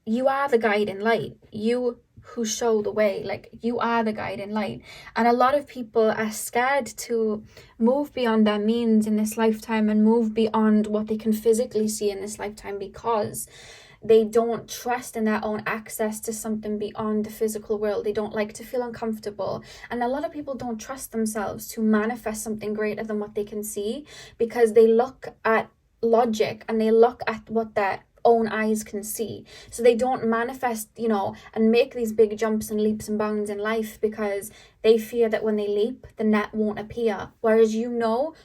[SPEAKER 1] you are the guiding light. You who show the way, like, you are the guiding light. And a lot of people are scared to move beyond their means in this lifetime and move beyond what they can physically see in this lifetime, because they don't trust in their own access to something beyond the physical world. They don't like to feel uncomfortable. And a lot of people don't trust themselves to manifest something greater than what they can see, because they look at logic and they look at what their own eyes can see. So they don't manifest, and make these big jumps and leaps and bounds in life, because they fear that when they leap, the net won't appear. Whereas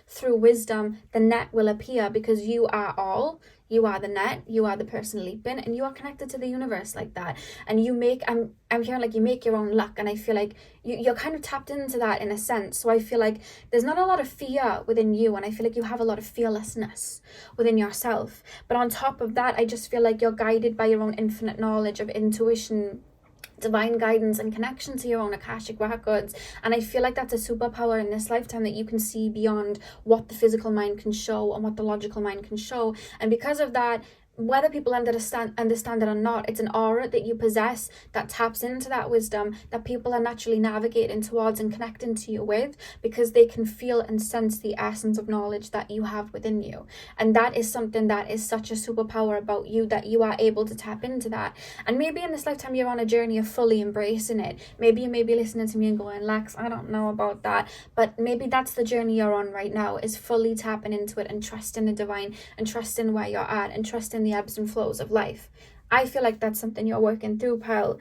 [SPEAKER 1] through wisdom, the net will appear, because you are all. You are the net, you are the person leaping, and you are connected to the universe like that. And you make, I'm hearing like you make your own luck, and I feel like you're kind of tapped into that in a sense. So I feel like there's not a lot of fear within you, and I feel like you have a lot of fearlessness within yourself. But on top of that, I just feel like you're guided by your own infinite knowledge of intuition, divine guidance, and connection to your own Akashic records. And I feel like that's a superpower in this lifetime, that you can see beyond what the physical mind can show and what the logical mind can show. And because of that, whether people understand it or not, it's an aura that you possess that taps into that wisdom that people are naturally navigating towards and connecting to you with, because they can feel and sense the essence of knowledge that you have within you. And that is something that is such a superpower about you, that you are able to tap into that. And maybe in this lifetime you're on a journey of fully embracing it. Maybe you may be listening to me and going, Lex, I don't know about that. But maybe that's the journey you're on right now, is fully tapping into it and trusting the divine and trusting where you're at and trusting the ebbs and flows of life. I feel like that's something you're working through, pal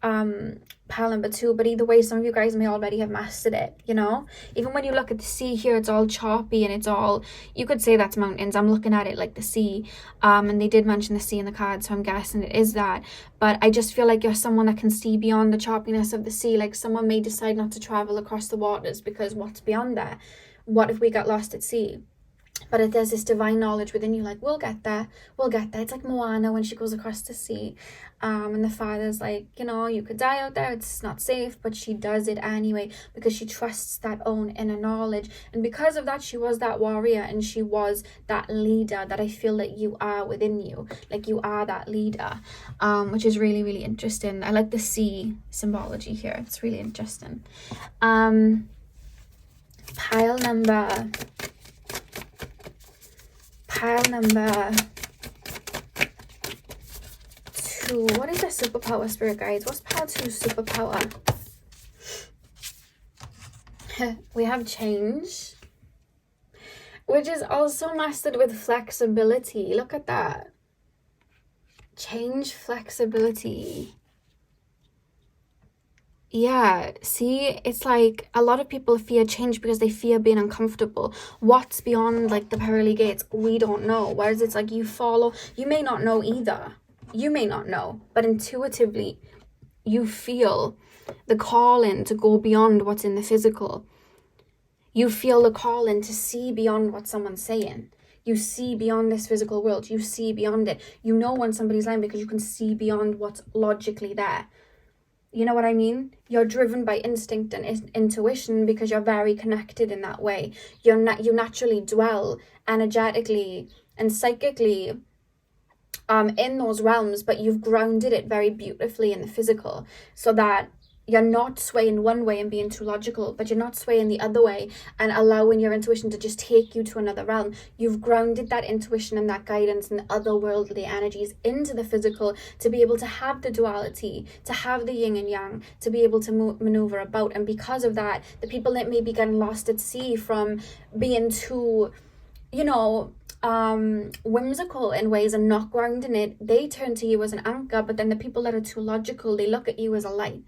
[SPEAKER 1] number 2. But either way, some of you guys may already have mastered it. Even when you look at the sea here, it's all choppy and it's all, you could say that's mountains. I'm looking at it like the sea, and they did mention the sea in the card, so I'm guessing it is that. But I just feel like you're someone that can see beyond the choppiness of the sea. Like, someone may decide not to travel across the waters, because what's beyond there? What if we got lost at sea? But there's this divine knowledge within you, like, we'll get there. It's like Moana when she goes across the sea, and the father's like, you could die out there, it's not safe, but she does it anyway, because she trusts that own inner knowledge. And because of that, she was that warrior, and she was that leader that I feel that you are within you. Like, you are that leader, which is really, really interesting. I like the sea symbology here. It's really interesting. Pile number 2. What is their superpower, spirit guides? What's pile 2's superpower? We have change, which is also mastered with flexibility. Look at that. Change, flexibility. Yeah, see, it's like a lot of people fear change because they fear being uncomfortable. What's beyond like the pearly gates, we don't know. Whereas it's like you may not know either. You may not know, but intuitively you feel the calling to go beyond what's in the physical. You feel the calling to see beyond what someone's saying. You see beyond this physical world. You see beyond it. You know when somebody's lying because you can see beyond what's logically there. You know what I mean? You're driven by instinct and intuition because you're very connected in that way. You naturally dwell energetically and psychically in those realms, but you've grounded it very beautifully in the physical, so that you're not swaying one way and being too logical, but you're not swaying the other way and allowing your intuition to just take you to another realm. You've grounded that intuition and that guidance and the otherworldly energies into the physical to be able to have the duality, to have the yin and yang, to be able to maneuver about. And because of that, the people that may be getting lost at sea from being too, whimsical in ways and not grounding it, they turn to you as an anchor. But then the people that are too logical, they look at you as a light.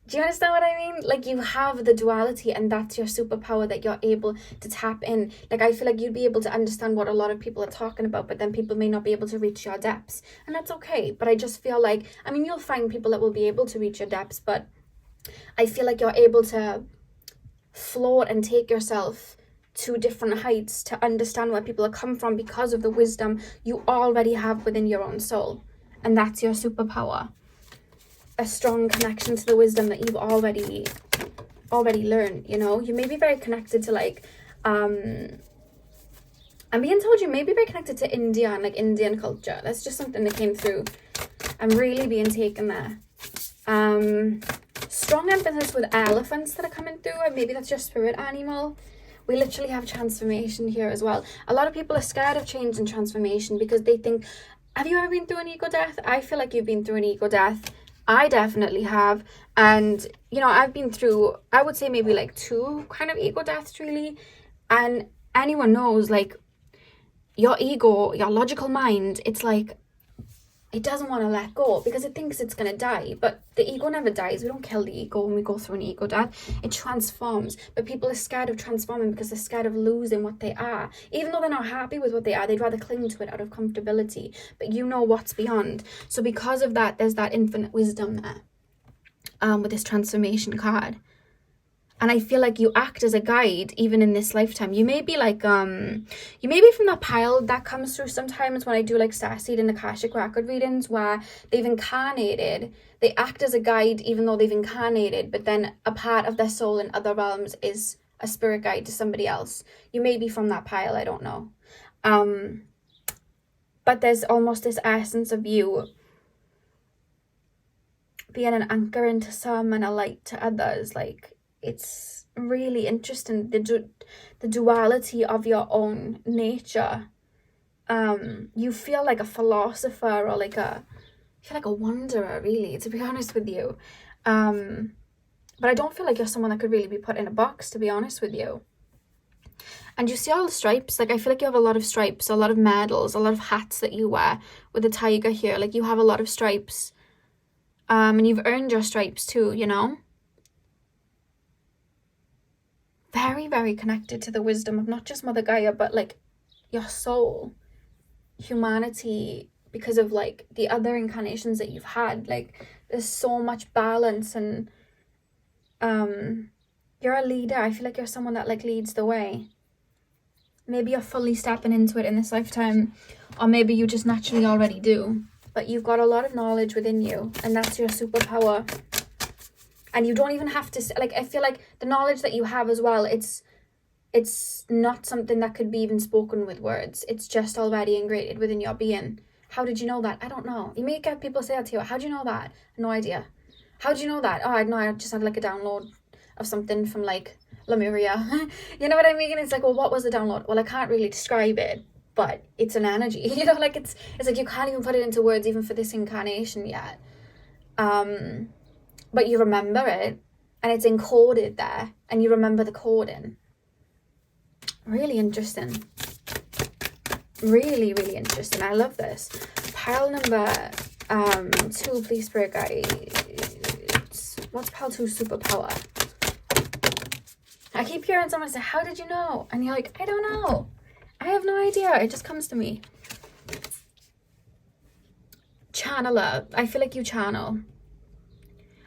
[SPEAKER 1] Do you understand what I mean? Like, you have the duality, and that's your superpower that you're able to tap in. Like, I feel like you'd be able to understand what a lot of people are talking about, but then people may not be able to reach your depths. And that's okay. But I just feel like, you'll find people that will be able to reach your depths, but I feel like you're able to float and take yourself to different heights to understand where people are come from because of the wisdom you already have within your own soul. And that's your superpower. A strong connection to the wisdom that you've already learned. You may be very connected to I'm being told you may be very connected to India and Indian culture. That's just something that came through. I'm really being taken there. Strong emphasis with elephants that are coming through, and maybe that's your spirit animal. We literally have transformation here as well. A lot of people are scared of change and transformation because they think, have you ever been through an ego death? I feel like you've been through an ego death. I definitely have. And, I've been through, I would say maybe 2 kind of ego deaths, really. And anyone knows, your ego, your logical mind, it's it doesn't want to let go because it thinks it's going to die. But the ego never dies. We don't kill the ego when we go through an ego death. It transforms. But people are scared of transforming because they're scared of losing what they are. Even though they're not happy with what they are, they'd rather cling to it out of comfortability. But you know what's beyond. So because of that, there's that infinite wisdom there with this transformation card. And I feel like you act as a guide even in this lifetime. You may be you may be from that pile that comes through sometimes when I do Starseed and Akashic record readings where they've incarnated. They act as a guide even though they've incarnated, but then a part of their soul in other realms is a spirit guide to somebody else. You may be from that pile, I don't know. But there's almost this essence of you being an anchor into some and a light to others. It's really interesting, the duality of your own nature. You feel like a philosopher or you feel like a wanderer, really, to be honest with you. But I don't feel like you're someone that could really be put in a box, to be honest with you. And you see all the stripes. I feel like you have a lot of stripes, a lot of medals, a lot of hats that you wear with the tiger here. You have a lot of stripes. And you've earned your stripes too, Very, very connected to the wisdom of not just Mother Gaia, but your soul, humanity, because of the other incarnations that you've had. There's so much balance, and you're a leader. I feel like you're someone that leads the way. Maybe you're fully stepping into it in this lifetime, or maybe you just naturally already do. But you've got a lot of knowledge within you, and that's your superpower. And you don't even have to, I feel like the knowledge that you have as well, it's not something that could be even spoken with words. It's just already ingrained within your being. How did you know that? I don't know. You may get people say that to you. How do you know that? No idea. How do you know that? Oh, I know. I just had a download of something from Lemuria. You know what I mean? It's well, what was the download? Well, I can't really describe it, but it's an energy. It's you can't even put it into words even for this incarnation yet. But you remember it, and it's encoded there, and you remember the coding. Really interesting. Really, really interesting. I love this. Pile number 2, please, spirit guides. What's pile 2's superpower? I keep hearing someone say, how did you know? And you're I don't know. I have no idea. It just comes to me. Channeler. I feel like you channel.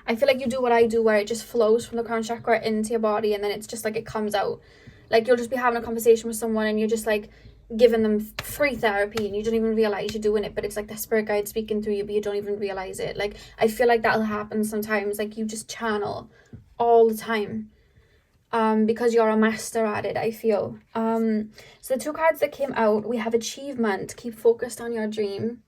[SPEAKER 1] I feel like you do what I do, where it just flows from the crown chakra into your body, and then it's just it comes out. You'll just be having a conversation with someone, and you're just giving them free therapy, and you don't even realize you're doing it, but it's the spirit guide speaking through you, but you don't even realize it. I feel like that'll happen sometimes. You just channel all the time, because you're a master at it, I feel. So the 2 cards that came out, we have achievement. Keep focused on your dream.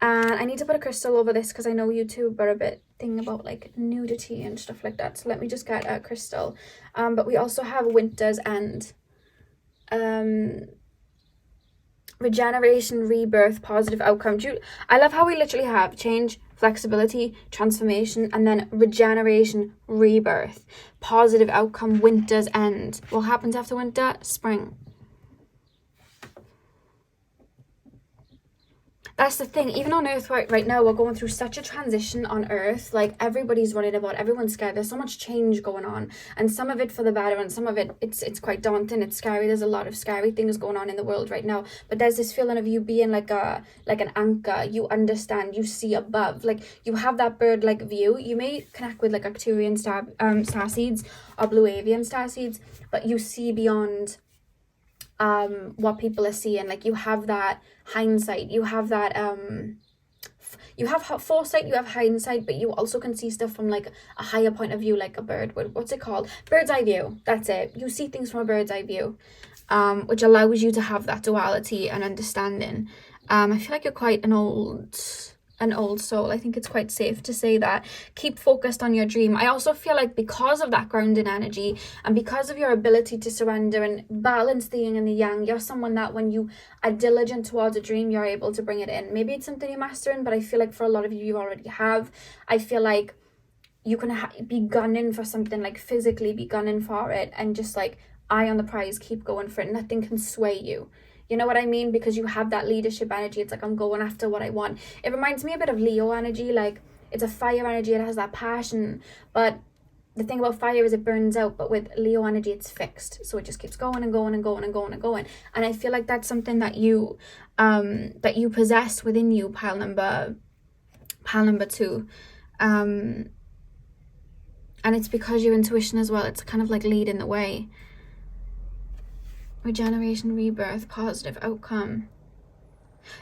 [SPEAKER 1] And I need to put a crystal over this because I know YouTube are a bit thing about like nudity and stuff like that. So let me just get a crystal. But we also have Winter's End. Regeneration, rebirth, positive outcome. I love how we literally have change, flexibility, transformation, and then regeneration, rebirth, positive outcome, winter's end. What happens after winter? Spring. That's the thing, even on Earth right now, we're going through such a transition on Earth. Like, everybody's worried about, everyone's scared. There's so much change going on, and some of it for the better, and some of it, it's quite daunting, it's scary. There's a lot of scary things going on in the world right now, but there's this feeling of you being like an anchor. You understand, you see above, like, you have that bird-like view. You may connect with, like, Arcturian star seeds or Blue Avian star seeds, but you see beyond what people are seeing. Like, you have that hindsight, you have that you have foresight, you have hindsight, but you also can see stuff from like a higher point of view, like a bird. What's it called? Bird's eye view. That's it. You see things from a bird's eye view, which allows you to have that duality and understanding. I feel like you're quite an old soul. I think it's quite safe to say that. Keep focused on your dream. I also feel like because of that grounding energy and because of your ability to surrender and balance the yin and the yang, you're someone that when you are diligent towards a dream, you're able to bring it in. Maybe it's something you're mastering, but I feel like for a lot of you, you already have. I feel like you can be gunning for something, like physically be gunning for it, and just like eye on the prize, keep going for it. Nothing can sway you. You know what I mean? Because you have that leadership energy. It's like, I'm going after what I want. It reminds me a bit of Leo energy. Like, it's a fire energy. It has that passion. But the thing about fire is it burns out. But with Leo energy, it's fixed. So it just keeps going and going and going and going and going. And I feel like that's something that you possess within you, pile number 2. And it's because your intuition as well. It's kind of like leading the way. Regeneration, rebirth, positive outcome.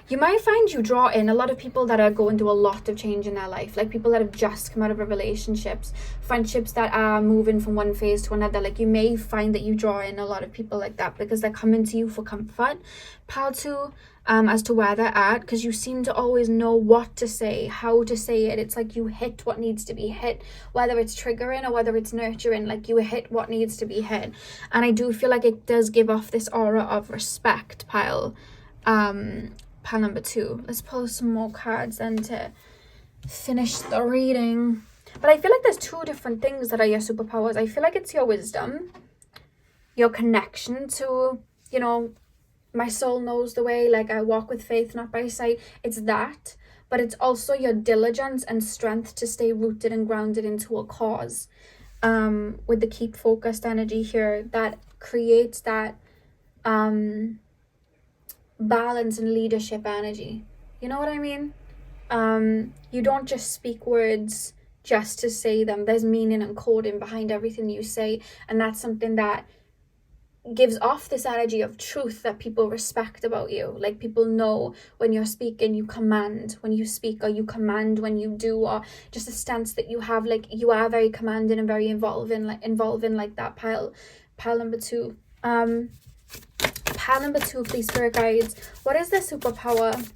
[SPEAKER 1] You might find you draw in a lot of people that are going through a lot of change in their life, like people that have just come out of relationships, friendships that are moving from one phase to another. Like, you may find that you draw in a lot of people like that because they're coming to you for comfort, pile 2, as to where they're at, because you seem to always know what to say, how to say it. It's like you hit what needs to be hit, whether it's triggering or whether it's nurturing. Like, you hit what needs to be hit. And I do feel like it does give off this aura of respect, pile number 2. Let's pull some more cards then to finish the reading. But I feel like there's 2 different things that are your superpowers. I feel like it's your wisdom, your connection to, you know, my soul knows the way, like I walk with faith, not by sight. It's that, but it's also your diligence and strength to stay rooted and grounded into a cause. With the keep focused energy here, that creates that balance and leadership energy. You know what I mean? You don't just speak words just to say them. There's meaning and coding behind everything you say, and that's something that gives off this energy of truth that people respect about you. Like, people know when you're speaking, you command when you speak, or you command when you do, or just a stance that you have. Like, you are very commanding and very involving like that. Pile number 2. Pile number 2, please, spirit guides. What is their superpower?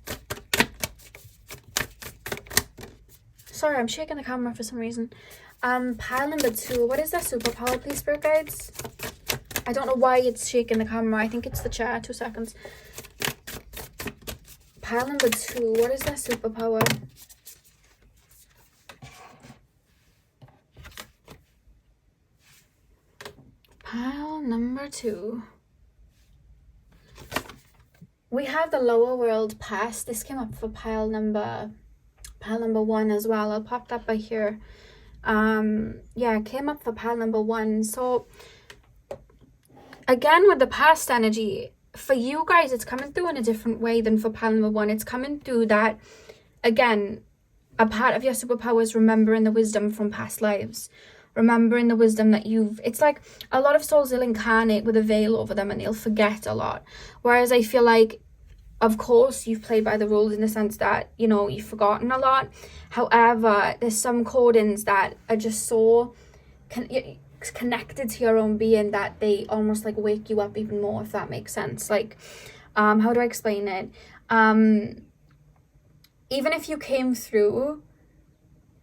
[SPEAKER 1] Sorry, I'm shaking the camera for some reason. Pile number 2. What is their superpower, please, spirit guides? I don't know why it's shaking the camera. I think it's the chair. 2 seconds. Pile number 2. What is their superpower? Pile number 2. We have the lower world past. This came up for pile number 1 as well. I'll pop that by here. Yeah, it came up for pile number 1. So again, with the past energy, for you guys, it's coming through in a different way than for pile number 1. It's coming through that, again, a part of your superpower is remembering the wisdom from past lives. Remembering the wisdom that it's like a lot of souls will incarnate with a veil over them and they'll forget a lot. Whereas I feel like, of course, you've played by the rules in the sense that, you know, you've forgotten a lot. However, there's some codings that are just so connected to your own being that they almost like wake you up even more, if that makes sense. Like, how do I explain it? even if you came through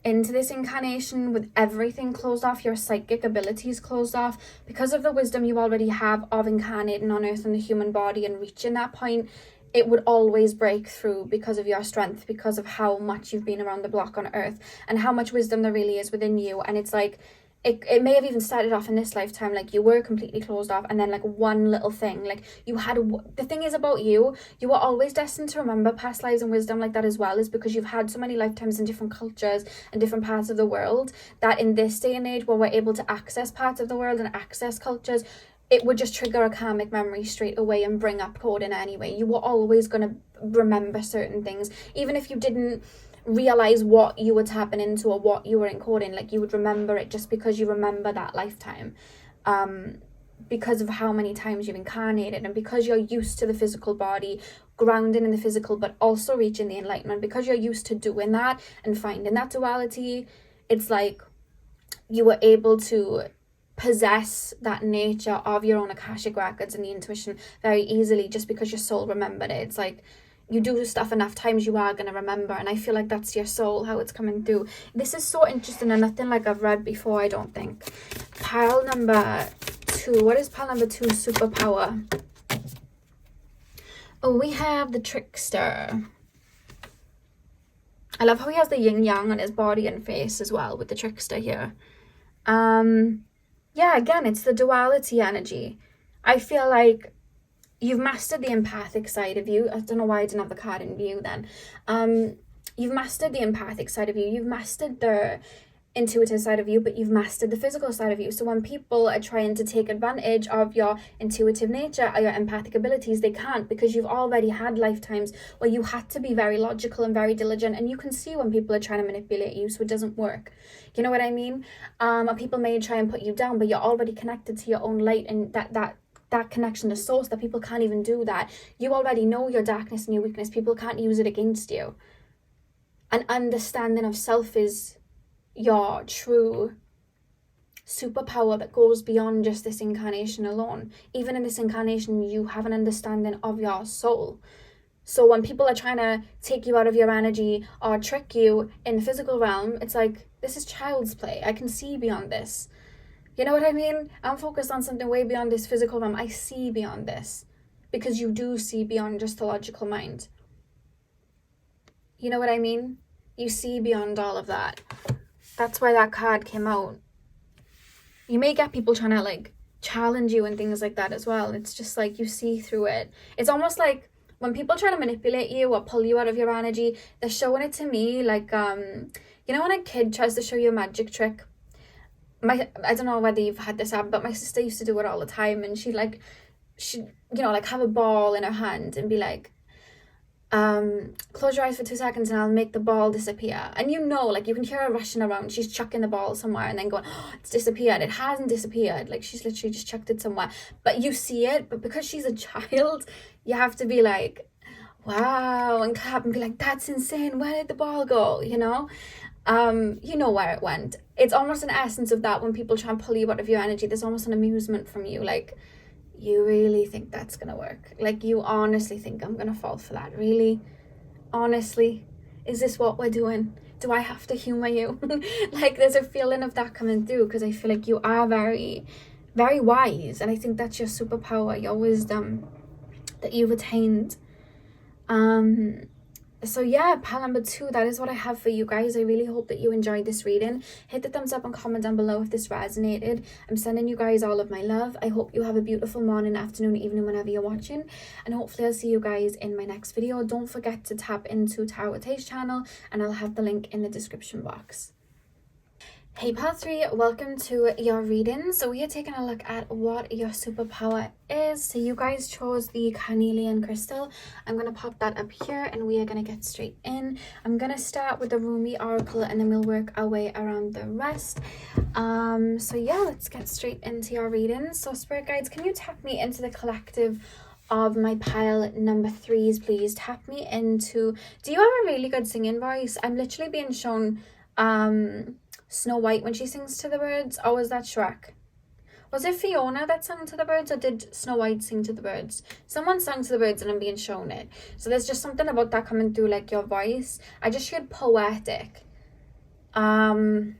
[SPEAKER 1] into this incarnation with everything closed off, your psychic abilities closed off, because of the wisdom you already have of incarnating on earth in the human body and reaching that point, it would always break through because of your strength, because of how much you've been around the block on earth and how much wisdom there really is within you. And it's like, it may have even started off in this lifetime, like you were completely closed off, and then like one little thing, like you had the thing is about you were always destined to remember past lives and wisdom like that as well, is because you've had so many lifetimes in different cultures and different parts of the world, that in this day and age where we're able to access parts of the world and access cultures, it would just trigger a karmic memory straight away and bring up coding anyway. You were always going to remember certain things, even if you didn't realize what you were tapping into or what you were encoding. Like, you would remember it just because you remember that lifetime, because of how many times you've incarnated, and because you're used to the physical body, grounding in the physical, but also reaching the enlightenment, because you're used to doing that and finding that duality. It's like you were able to possess that nature of your own Akashic records and the intuition very easily, just because your soul remembered it. It's like, you do stuff enough times, you are going to remember. And I feel like that's your soul, how it's coming through. This is so interesting and nothing like I've read before, I don't think. Pile number 2. What is pile number 2 superpower? Oh, we have the trickster. I love how he has the yin yang on his body and face as well with the trickster here. Yeah, again, it's the duality energy. I feel like you've mastered the empathic side of you. I don't know why I didn't have the card in view then. You've mastered the empathic side of you. You've mastered the intuitive side of you, but you've mastered the physical side of you. So when people are trying to take advantage of your intuitive nature or your empathic abilities, they can't, because you've already had lifetimes where you had to be very logical and very diligent, and you can see when people are trying to manipulate you, so it doesn't work. You know what I mean? People may try and put you down, but you're already connected to your own light, and that connection to source, that people can't even do that. You already know your darkness and your weakness. People can't use it against you. An understanding of self is your true superpower that goes beyond just this incarnation alone. Even in this incarnation, you have an understanding of your soul. So when people are trying to take you out of your energy or trick you in the physical realm, it's like, this is child's play. I can see beyond this. You know what I mean? I'm focused on something way beyond this physical realm. I see beyond this, because you do see beyond just the logical mind. You know what I mean? You see beyond all of that. That's why that card came out. You may get people trying to like challenge you and things like that as well. It's just like you see through it. It's almost like when people try to manipulate you or pull you out of your energy, they're showing it to me like, you know when a kid tries to show you a magic trick? I don't know whether you've had this happen, but my sister used to do it all the time, and she'd have a ball in her hand and be like, close your eyes for 2 seconds and I'll make the ball disappear. And you can hear her rushing around, she's chucking the ball somewhere and then going, oh, it's disappeared. It hasn't disappeared, like she's literally just chucked it somewhere, but you see it. But because she's a child, you have to be like, wow, and clap and be like, that's insane, where did the ball go, you know? You know where it went. It's almost an essence of that. When people try and pull you out of your energy, there's almost an amusement from you, like, you really think that's gonna work? Like, you honestly think I'm gonna fall for that? Really? Honestly? Is this what we're doing? Do I have to humor you? Like, there's a feeling of that coming through, because I feel like you are very, very wise, and I think that's your superpower, your wisdom that you've attained. So yeah, pile number 2, that is what I have for you guys. I really hope that you enjoyed this reading. Hit the thumbs up and comment down below if this resonated. I'm sending you guys all of my love. I hope you have a beautiful morning, afternoon, evening, whenever you're watching. And hopefully I'll see you guys in my next video. Don't forget to tap into Tarot's channel, and I'll have the link in the description box. Hey pile 3, welcome to your reading. So we are taking a look at what your superpower is. So you guys chose the carnelian crystal. I'm going to pop that up here and we are going to get straight in. I'm going to start with the Rumi oracle and then we'll work our way around the rest. So yeah, let's get straight into your reading. So spirit guides, can you tap me into the collective of my pile number 3s, please? Tap me into, do you have a really good singing voice? I'm literally being shown Snow White when she sings to the birds. Oh, is that Shrek? Was it Fiona that sang to the birds, or did Snow White sing to the birds? Someone sang to the birds and I'm being shown it. So there's just something about that coming through, like your voice. I just heard poetic. Do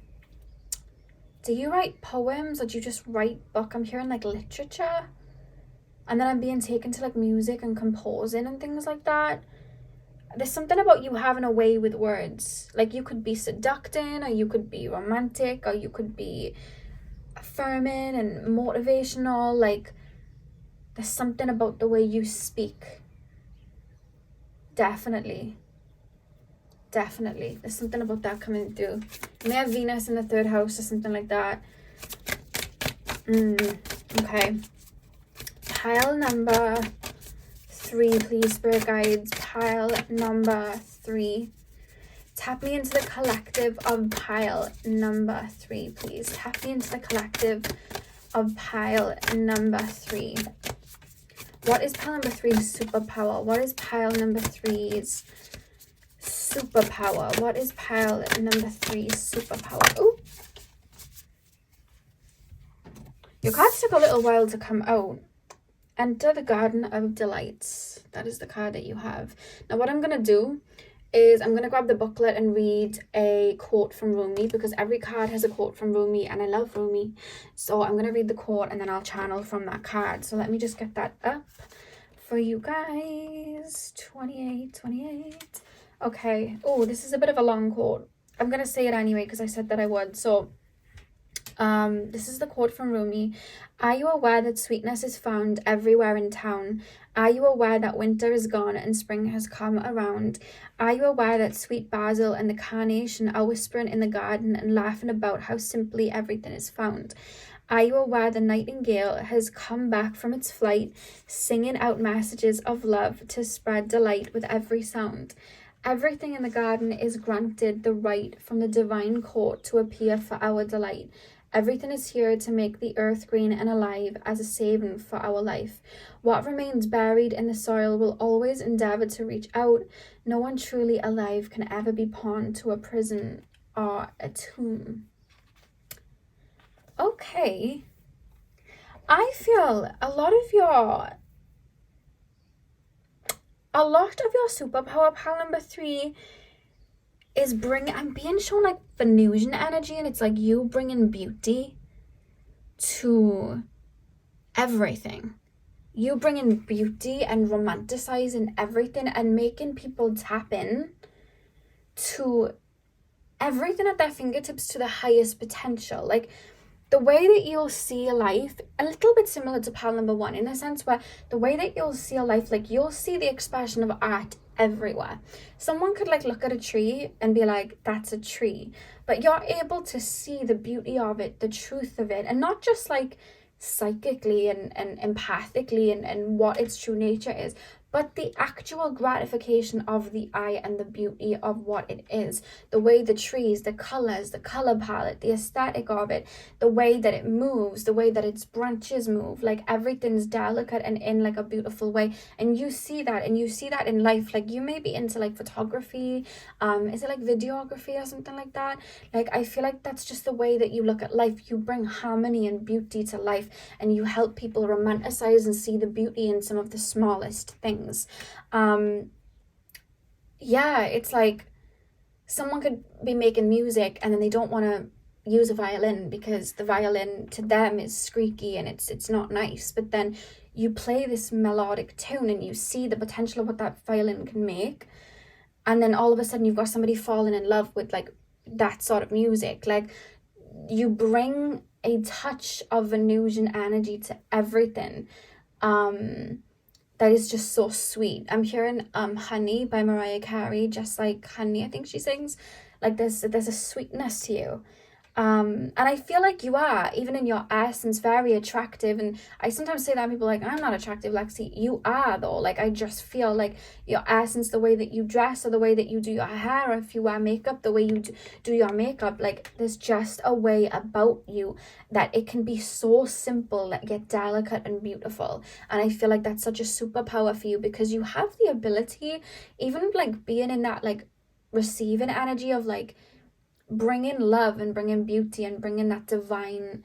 [SPEAKER 1] you write poems, or do you just write book? I'm hearing like literature. And then I'm being taken to like music and composing and things like that. There's something about you having a way with words. Like you could be seducting, or you could be romantic, or you could be affirming and motivational. Like there's something about the way you speak. Definitely there's something about that coming through. You may have Venus in the 3rd house or something like that. Okay, pile number 3, please, spirit guides. Pile number 3. Tap me into the collective of pile number 3, please. Tap me into the collective of pile number 3. What is pile number 3's superpower? What is pile number 3's superpower? What is pile number 3's superpower? Oh, your cards took a little while to come out. Enter the Garden of Delights. That is the card that you have. Now what I'm going to do is I'm going to grab the booklet and read a quote from Rumi, because every card has a quote from Rumi and I love Rumi. So I'm going to read the quote and then I'll channel from that card. So let me just get that up for you guys. 28. Okay. Oh, this is a bit of a long quote. I'm going to say it anyway because I said that I would. So this is the quote from Rumi. Are you aware that sweetness is found everywhere in town? Are you aware that winter is gone and spring has come around? Are you aware that sweet basil and the carnation are whispering in the garden and laughing about how simply everything is found? Are you aware the nightingale has come back from its flight, singing out messages of love to spread delight with every sound? Everything in the garden is granted the right from the divine court to appear for our delight. Everything is here to make the earth green and alive as a saving for our life. What remains buried in the soil will always endeavor to reach out. No one truly alive can ever be pawned to a prison or a tomb. Okay. I feel a lot of your superpower, pile number 3, is I'm being shown like Venusian energy, and it's like you bringing beauty to everything. You bringing beauty and romanticizing everything and making people tap in to everything at their fingertips to the highest potential. Like the way that you'll see life, a little bit similar to pile number 1, in a sense where the way that you'll see a life, like you'll see the expression of art everywhere. Someone could like look at a tree and be like, that's a tree, but you're able to see the beauty of it, the truth of it, and not just like psychically and empathically and what its true nature is, but the actual gratification of the eye and the beauty of what it is. The way the trees, the colors, the color palette, the aesthetic of it, the way that it moves, the way that its branches move, like everything's delicate and in like a beautiful way. And you see that, and you see that in life. Like you may be into like photography, is it like videography or something like that? Like I feel like that's just the way that you look at life. You bring harmony and beauty to life, and you help people romanticize and see the beauty in some of the smallest things. Yeah, it's like someone could be making music and then they don't want to use a violin because the violin to them is squeaky and it's not nice, but then you play this melodic tune and you see the potential of what that violin can make, and then all of a sudden you've got somebody falling in love with like that sort of music. Like you bring a touch of Venusian energy to everything. That is just so sweet. I'm hearing Honey by Mariah Carey, just like honey, I think she sings. Like there's a sweetness to you. And I feel like you are, even in your essence, very attractive. And I sometimes say that and people are like, I'm not attractive, Lexi. You are though. Like I just feel like your essence, the way that you dress or the way that you do your hair, or if you wear makeup, the way you do your makeup, like there's just a way about you that it can be so simple, yet delicate and beautiful. And I feel like that's such a superpower for you, because you have the ability, even like being in that like receiving energy of like bringing love and bringing beauty and bringing that divine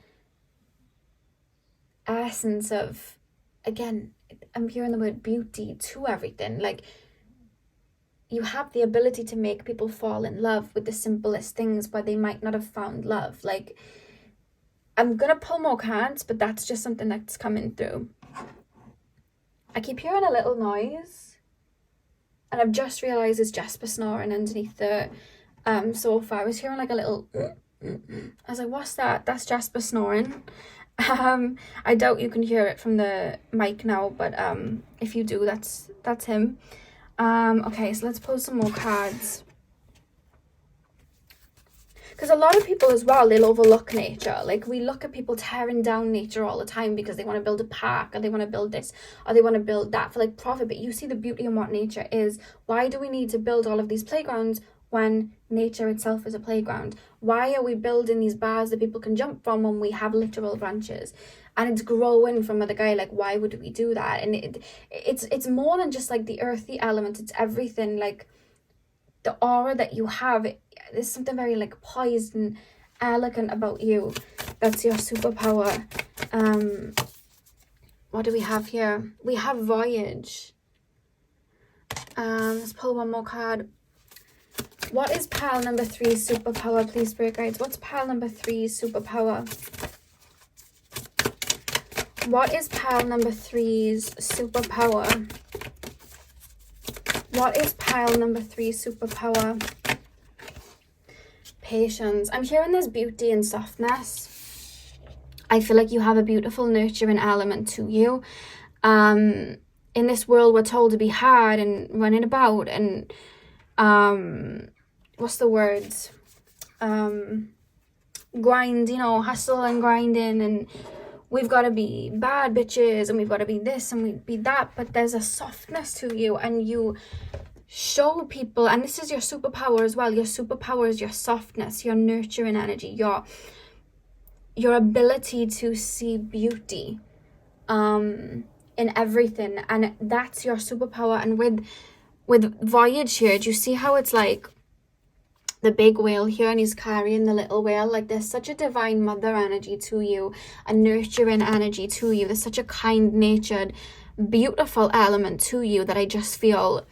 [SPEAKER 1] essence of, again, I'm hearing the word beauty to everything. Like, you have the ability to make people fall in love with the simplest things where they might not have found love. Like, I'm gonna pull more cards, but that's just something that's coming through. I keep hearing a little noise, and I've just realised it's Jasper snoring underneath the sofa. I was hearing like a little I was like, what's that? That's Jasper snoring. I doubt you can hear it from the mic now, but if you do, that's him. Okay, so let's pull some more cards. Because a lot of people as well, they'll overlook nature. Like, we look at people tearing down nature all the time because they want to build a park, or they want to build this, or they want to build that for like profit. But you see the beauty in what nature is. Why do we need to build all of these playgrounds when nature itself is a playground? Why are we building these bars that people can jump from when we have literal branches? And it's growing from the guy. Like, why would we do that? And it's more than just like the earthy element. It's everything. Like, the aura that you have, there's something very like poised and elegant about you. That's your superpower. What do we have here? We have Voyage. Let's pull one more card. What is pile number 3's superpower? Please, spirit guides. What's pile number 3's superpower? What is pile number 3's superpower? What is pile number 3's superpower? Patience. I'm hearing there's beauty and softness. I feel like you have a beautiful nurturing element to you. In this world, we're told to be hard and running about and what's the words? Grind, hustle and grinding, and we've got to be bad bitches, and we've got to be this and we be that. But there's a softness to you, and you show people, and this is your superpower as well. Your superpower is your softness, your nurturing energy, your ability to see beauty in everything, and that's your superpower. And with Voyage here, do you see how it's like the big whale here and he's carrying the little whale? Like, there's such a divine mother energy to you, a nurturing energy to you. There's such a kind-natured, beautiful element to you that I just feel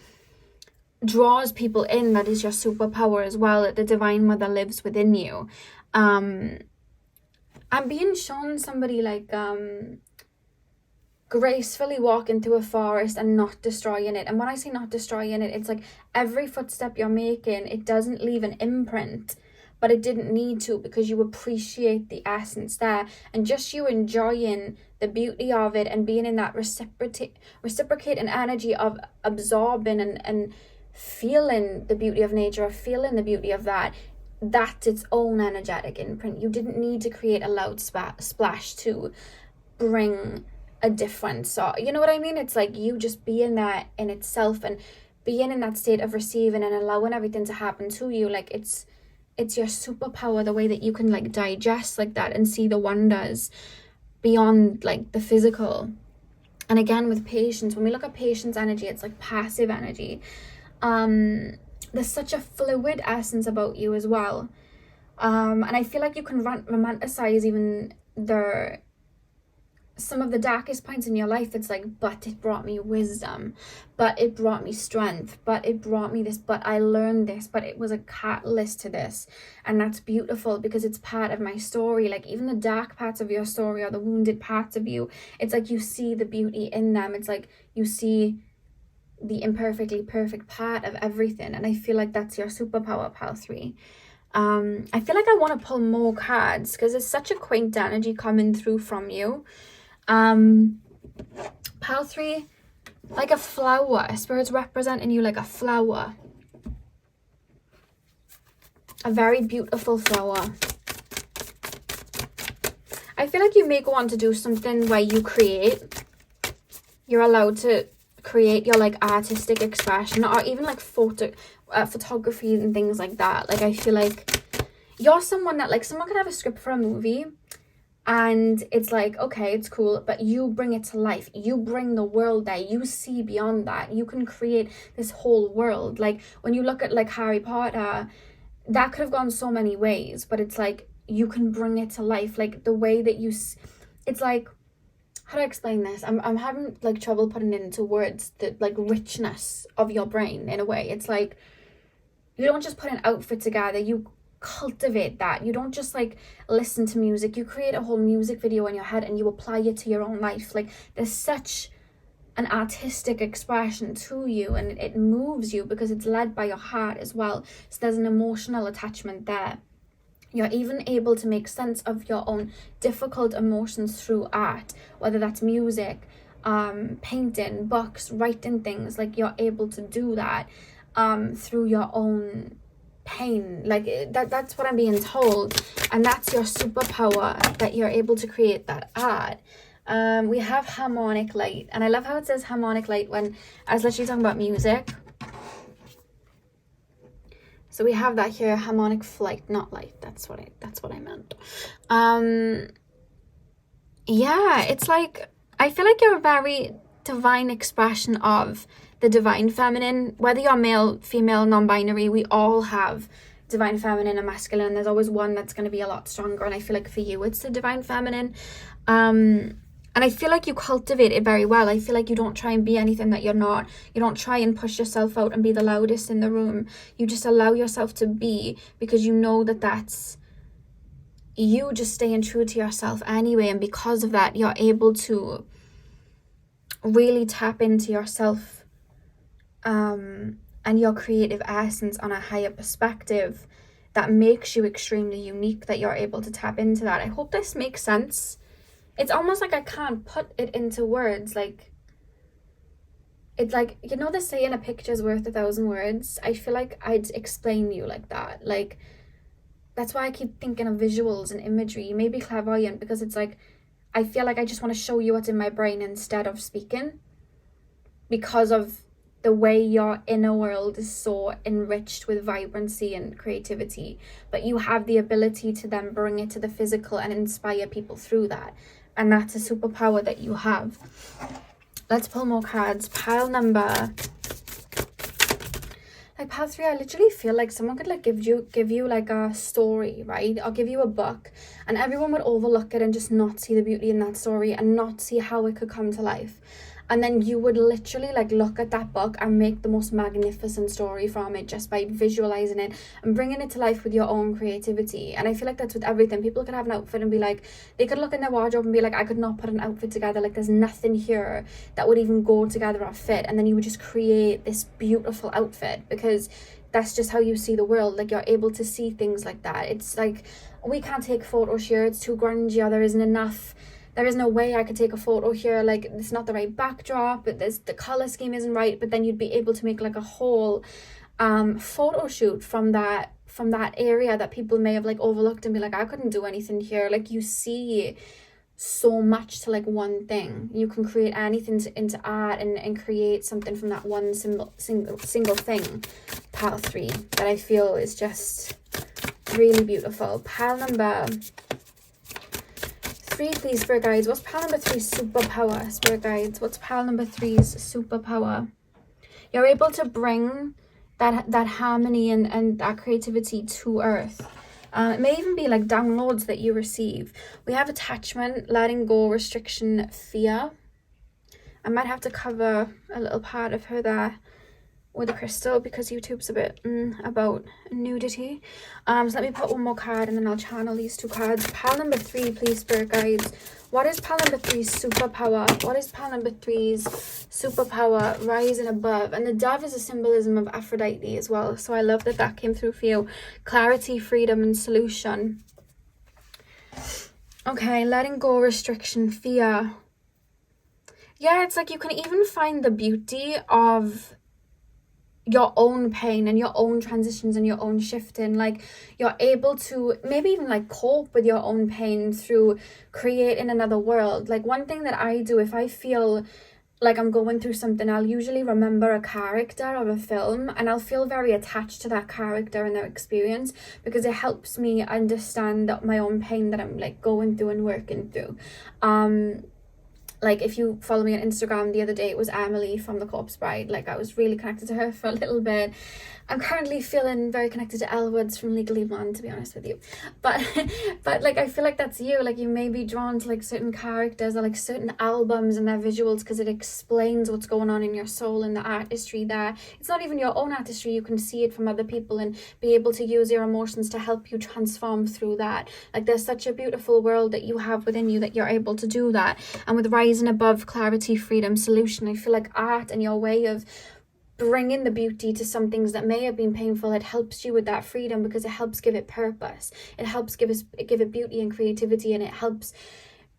[SPEAKER 1] draws people in. That is your superpower as well, that the divine mother lives within you. I'm being shown somebody like gracefully walking through a forest and not destroying it. And when I say not destroying it, it's like every footstep you're making, it doesn't leave an imprint, but it didn't need to, because you appreciate the essence there, and just you enjoying the beauty of it and being in that reciprocating energy of absorbing and feeling the beauty of nature, or feeling the beauty of that's its own energetic imprint. You didn't need to create a loud splash to bring a difference. So you know what I mean? It's like you just being there in itself and being in that state of receiving and allowing everything to happen to you. Like, it's your superpower, the way that you can like digest like that and see the wonders beyond like the physical. And again, with patience, when we look at patience energy, it's like passive energy. There's such a fluid essence about you as well. And I feel like you can romanticize even some of the darkest points in your life. It's like, but it brought me wisdom, but it brought me strength, but it brought me this, but I learned this, but it was a catalyst to this. And that's beautiful because it's part of my story. Like, even the dark parts of your story or the wounded parts of you, it's like you see the beauty in them. It's like you see the imperfectly perfect part of everything. And I feel like that's your superpower, pile 3. I feel like I want to pull more cards because there's such a quaint energy coming through from you. Pile 3, like a flower. Spirit's representing you like a flower, a very beautiful flower. I feel like you may go on to do something where you create. You're allowed to create your like artistic expression, or even like photography and things like that. Like, I feel like you're someone that, like, someone could have a script for a movie and it's like, okay, it's cool, but you bring it to life. You bring the world there. You see beyond that. You can create this whole world. Like, when you look at like Harry Potter, that could have gone so many ways, but it's like you can bring it to life. Like, the way that it's like how do I explain this? I'm having like trouble putting it into words, the like richness of your brain in a way. It's like you don't just put an outfit together, you cultivate that. You don't just like listen to music, you create a whole music video in your head and you apply it to your own life. Like there's such an artistic expression to you, and it moves you because it's led by your heart as well. So there's an emotional attachment there. You're even able to make sense of your own difficult emotions through art, whether that's music, painting, books, writing things. Like you're able to do that through your own pain. Like that's what I'm being told, and that's your superpower, that you're able to create that art. We have harmonic light, and I love how it says harmonic light when I was literally talking about music. So we have that here, harmonic flight, not light. That's what I meant. Yeah, it's like I feel like you're a very divine expression of the divine feminine. Whether you're male, female, non-binary, we all have divine feminine and masculine. There's always one that's going to be a lot stronger, and I feel like for you it's the divine feminine. And I feel like you cultivate it very well. I feel like you don't try and be anything that you're not. You don't try and push yourself out and be the loudest in the room. You just allow yourself to be, because you know that that's you just staying true to yourself anyway. And because of that, you're able to really tap into yourself and your creative essence on a higher perspective that makes you extremely unique, that you're able to tap into that. I hope this makes sense. It's almost like I can't put it into words. Like, it's like, you know the saying, a picture's worth 1,000 words? I feel like I'd explain you like that. Like, that's why I keep thinking of visuals and imagery. Maybe clairvoyant, because it's like, I feel like I just want to show you what's in my brain instead of speaking, because of the way your inner world is so enriched with vibrancy and creativity. But you have the ability to then bring it to the physical and inspire people through that. And that's a superpower that you have. Let's pull more cards. Pile number... Like pile 3, I literally feel like someone could like give you like a story, right? Or give you a book, and everyone would overlook it and just not see the beauty in that story and not see how it could come to life. And then you would literally like look at that book and make the most magnificent story from it just by visualizing it and bringing it to life with your own creativity. And I feel like that's with everything. People could have an outfit and be like, they could look in their wardrobe and be like, I could not put an outfit together. Like there's nothing here that would even go together or fit. And then you would just create this beautiful outfit, because that's just how you see the world. Like you're able to see things like that. It's like, we can't take photos here, it's too grungy, or there isn't enough. There is no way I could take a photo here, like it's not the right backdrop, but the color scheme isn't right. But then you'd be able to make like a whole photo shoot from that area that people may have like overlooked and be like, I couldn't do anything here. Like you see so much to like one thing. You can create anything into art and create something from that one single thing. Pile 3, that I feel is just really beautiful. Pile number 3, please, Spirit Guides. What's pile number 3's superpower, Spirit Guides? What's pile number 3's superpower? You're able to bring that harmony and that creativity to Earth. It may even be like downloads that you receive. We have attachment, letting go, restriction, fear. I might have to cover a little part of her there with a crystal, because YouTube's a bit about nudity. So let me put one more card and then I'll channel these 2 cards. Pile number 3, please, Spirit Guides. What is pile number 3's superpower? What is pile number 3's superpower? Rising above. And the dove is a symbolism of Aphrodite as well. So I love that that came through for you. Clarity, freedom, and solution. Okay, letting go, restriction, fear. Yeah, it's like you can even find the beauty of your own pain and your own transitions and your own shifting. Like you're able to maybe even like cope with your own pain through creating another world. Like one thing that I do, if I feel like I'm going through something, I'll usually remember a character of a film and I'll feel very attached to that character and their experience, because it helps me understand my own pain that I'm like going through and working through. Like if you follow me on Instagram, the other day it was Emily from The Corpse Bride. Like I was really connected to her for a little bit. I'm currently feeling very connected to Elle Woods from Legally Blonde, to be honest with you. But like, I feel like that's you. Like, you may be drawn to like certain characters or like certain albums and their visuals because it explains what's going on in your soul and the artistry there. It's not even your own artistry. You can see it from other people and be able to use your emotions to help you transform through that. Like, there's such a beautiful world that you have within you that you're able to do that. And with rising above, clarity, freedom, solution, I feel like art and your way of bringing the beauty to some things that may have been painful, it helps you with that freedom because it helps give it purpose. It helps give it beauty and creativity, and it helps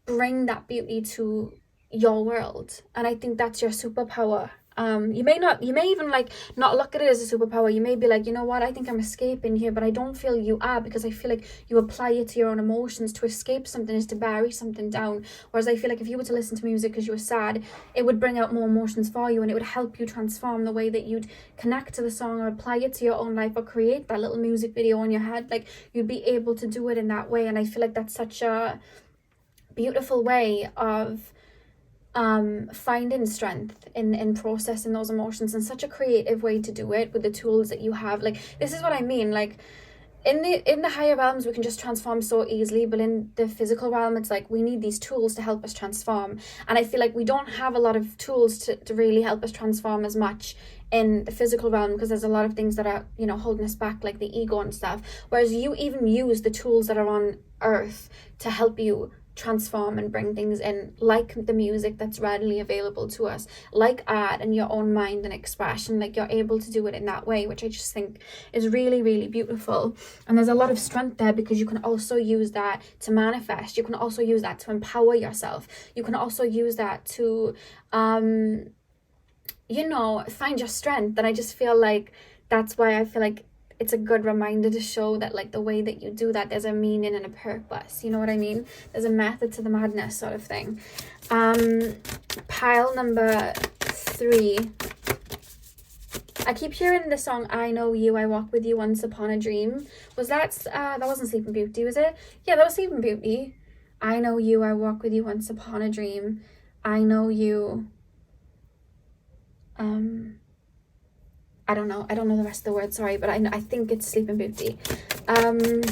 [SPEAKER 1] bring that beauty to your world. And I think that's your superpower. You may even like not look at it as a superpower. You may be like, you know what, I think I'm escaping here, but I don't feel you are, because I feel like you apply it to your own emotions. To escape something is to bury something down. Whereas I feel like if you were to listen to music because you were sad, it would bring out more emotions for you, and it would help you transform the way that you'd connect to the song or apply it to your own life or create that little music video in your head. Like, you'd be able to do it in that way. And I feel like that's such a beautiful way of finding strength in processing those emotions, and such a creative way to do it with the tools that you have. Like, this is what I mean, like in the higher realms we can just transform so easily, but in the physical realm it's like we need these tools to help us transform. And I feel like we don't have a lot of tools to really help us transform as much in the physical realm, because there's a lot of things that are, you know, holding us back, like the ego and stuff, whereas you even use the tools that are on earth to help you transform and bring things in, like the music that's readily available to us, like art and your own mind and expression. Like, you're able to do it in that way, which I just think is really, really beautiful. And there's a lot of strength there, because you can also use that to manifest. You can also use that to empower yourself. You can also use that to you know, find your strength. And I just feel like that's why I feel like it's a good reminder to show that, like, the way that you do that, there's a meaning and a purpose. You know what I mean? There's a method to the madness, sort of thing. Pile number 3. I keep hearing the song I Know You, I Walk With You Once Upon a Dream. Was that wasn't Sleeping Beauty, was it? Yeah, that was Sleeping Beauty. I know you, I walk with you once upon a dream. I know you. I don't know the rest of the words, sorry, but I think it's Sleeping Beauty. And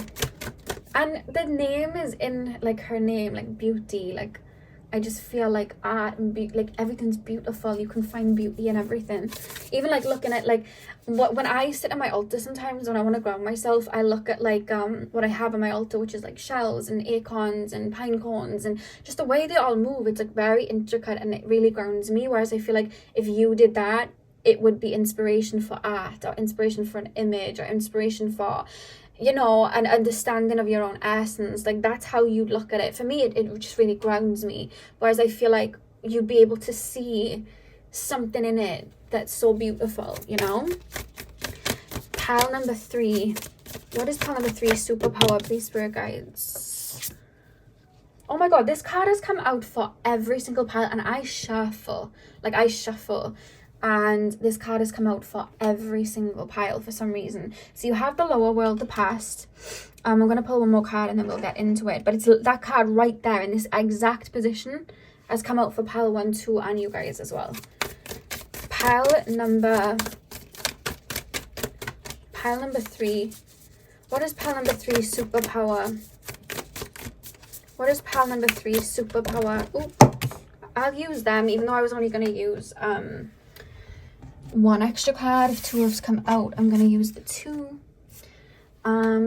[SPEAKER 1] the name is in, like, her name, like, beauty. Like, I just feel like art and like everything's beautiful. You can find beauty in everything. Even like looking at like when I sit at my altar sometimes when I want to ground myself, I look at like what I have on my altar, which is like shells and acorns and pine cones, and just the way they all move. It's like very intricate and it really grounds me. Whereas I feel like if you did that, it would be inspiration for art, or inspiration for an image, or inspiration for, you know, an understanding of your own essence. Like, that's how you look at it. For me, it just really grounds me. Whereas I feel like you'd be able to see something in it that's so beautiful, you know? Pile number 3. What is pile number 3? Superpower, please, spirit guides. Oh my god, this card has come out for every single pile, and I shuffle. And this card has come out for every single pile for some reason. So you have the lower world, the past. I'm going to pull one more card and then we'll get into it. But it's that card right there in this exact position has come out for pile 1, 2, and you guys as well. Pile number 3. What is pile number 3 superpower? What is pile number 3 superpower? Ooh, I'll use them, even though I was only going to use one extra card. If 2 has come out, I'm going to use the 2.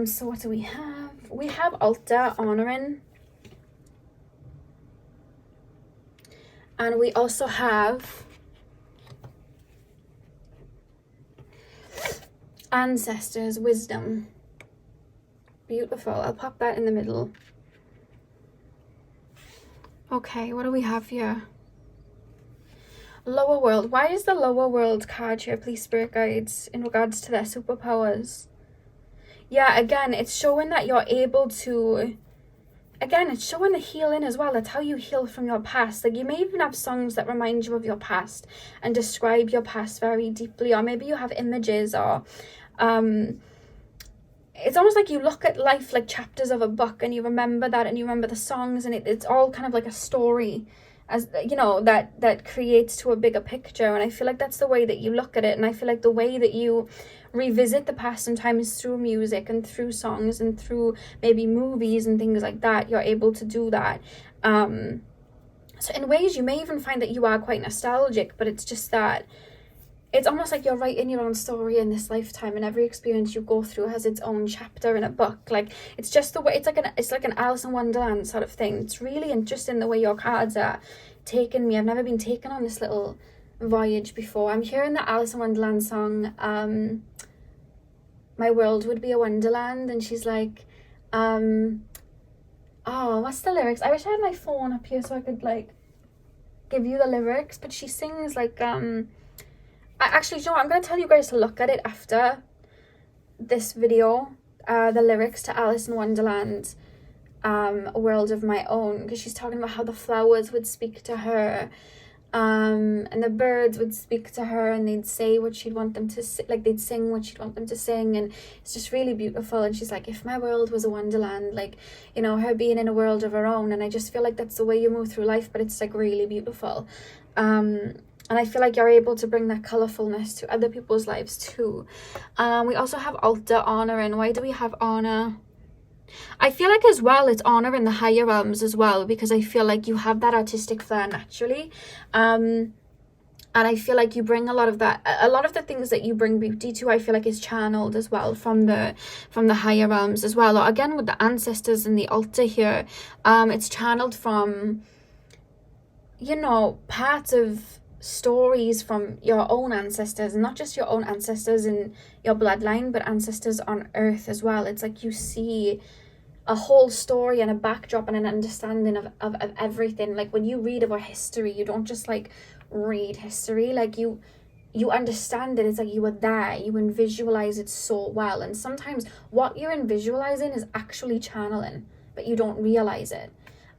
[SPEAKER 1] So what do we have? We have altar, honoring. And we also have ancestors, wisdom. Beautiful. I'll pop that in the middle. Okay, what do we have here? Lower world. Why is the lower world card here, please, spirit guides, in regards to their superpowers? Yeah, again, it's showing that you're able to, again, it's showing the healing as well. That's how you heal from your past. Like, you may even have songs that remind you of your past and describe your past very deeply, or maybe you have images, or it's almost like you look at life like chapters of a book and you remember that, and you remember the songs, and it's all kind of like a story. as you know, that creates to a bigger picture. And I feel like that's the way that you look at it, and I feel like the way that you revisit the past sometimes through music and through songs and through maybe movies and things like that, you're able to do that. So in ways you may even find that you are quite nostalgic, but it's just that it's almost like you're writing your own story in this lifetime, and every experience you go through has its own chapter in a book. Like, it's just the way, it's like an Alice in Wonderland sort of thing. It's really interesting the way your cards are taking me. I've never been taken on this little voyage before. I'm hearing the Alice in Wonderland song, My World Would Be a Wonderland, and she's like, oh, what's the lyrics? I wish I had my phone up here so I could like give you the lyrics, but she sings like, actually, you know what? I'm going to tell you guys to look at it after this video, the lyrics to Alice in Wonderland, A World of My Own, because she's talking about how the flowers would speak to her, and the birds would speak to her, and they'd say what she'd want them to say, like they'd sing what she'd want them to sing, and it's just really beautiful. And she's like, if my world was a wonderland, like, you know, her being in a world of her own. And I just feel like that's the way you move through life, but it's like really beautiful. And I feel like you're able to bring that colourfulness to other people's lives too. We also have altar honor. And why do we have honor? I feel like as well it's honor in the higher realms as well, because I feel like you have that artistic flair naturally. And I feel like you bring a lot of the things that you bring beauty to, I feel like is channeled as well from the higher realms as well. Or again, with the ancestors and the altar here, it's channeled from, you know, parts of stories from your own ancestors, and not just your own ancestors in your bloodline, but ancestors on earth as well. It's like you see a whole story and a backdrop and an understanding of everything. Like when you read about history, you don't just like read history, like you understand it. It's like you were there, you can visualize it so well. And sometimes what you're visualizing is actually channeling, but you don't realize it.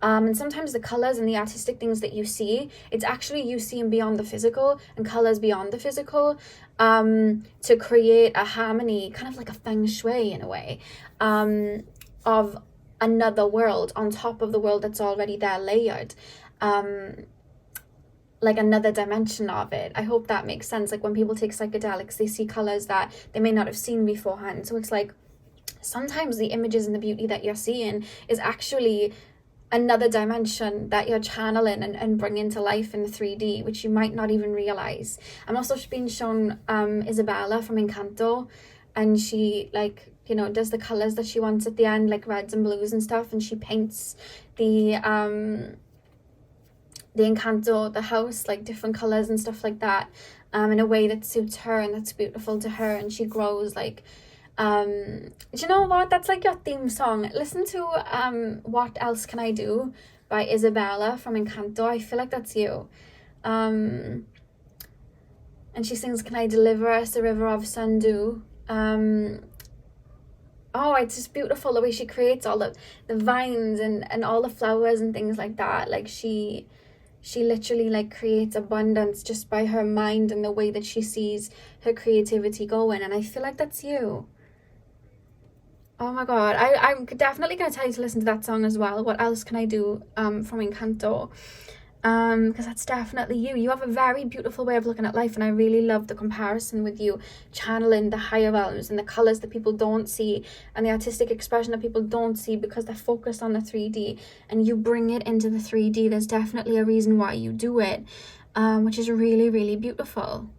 [SPEAKER 1] And sometimes the colors and the artistic things that you see, it's actually you seeing beyond the physical and colors beyond the physical, to create a harmony, kind of like a feng shui in a way, of another world on top of the world that's already there layered, like another dimension of it. I hope that makes sense. Like when people take psychedelics, they see colors that they may not have seen beforehand. So it's like sometimes the images and the beauty that you're seeing is actually another dimension that you're channeling and bringing to life in the 3D, which you might not even realize. I'm also being shown Isabella from Encanto, and she, like, you know, does the colors that she wants at the end, like reds and blues and stuff, and she paints the Encanto, the house, like different colors and stuff like that, in a way that suits her and that's beautiful to her. And she grows like, do you know what, that's like your theme song. Listen to What Else Can I Do by Isabella from Encanto. I feel like that's you. And she sings, can I deliver us a river of sundew? Oh, it's just beautiful the way she creates all the vines and all the flowers and things like that. Like she literally like creates abundance just by her mind and the way that she sees her creativity going. And I feel like that's you. Oh my god, I'm definitely going to tell you to listen to that song as well. What Else Can I Do from Encanto, because that's definitely you. You have a very beautiful way of looking at life, and I really love the comparison with you channeling the higher realms and the colors that people don't see and the artistic expression that people don't see because they're focused on the 3D, and you bring it into the 3D. There's definitely a reason why you do it, which is really, really beautiful.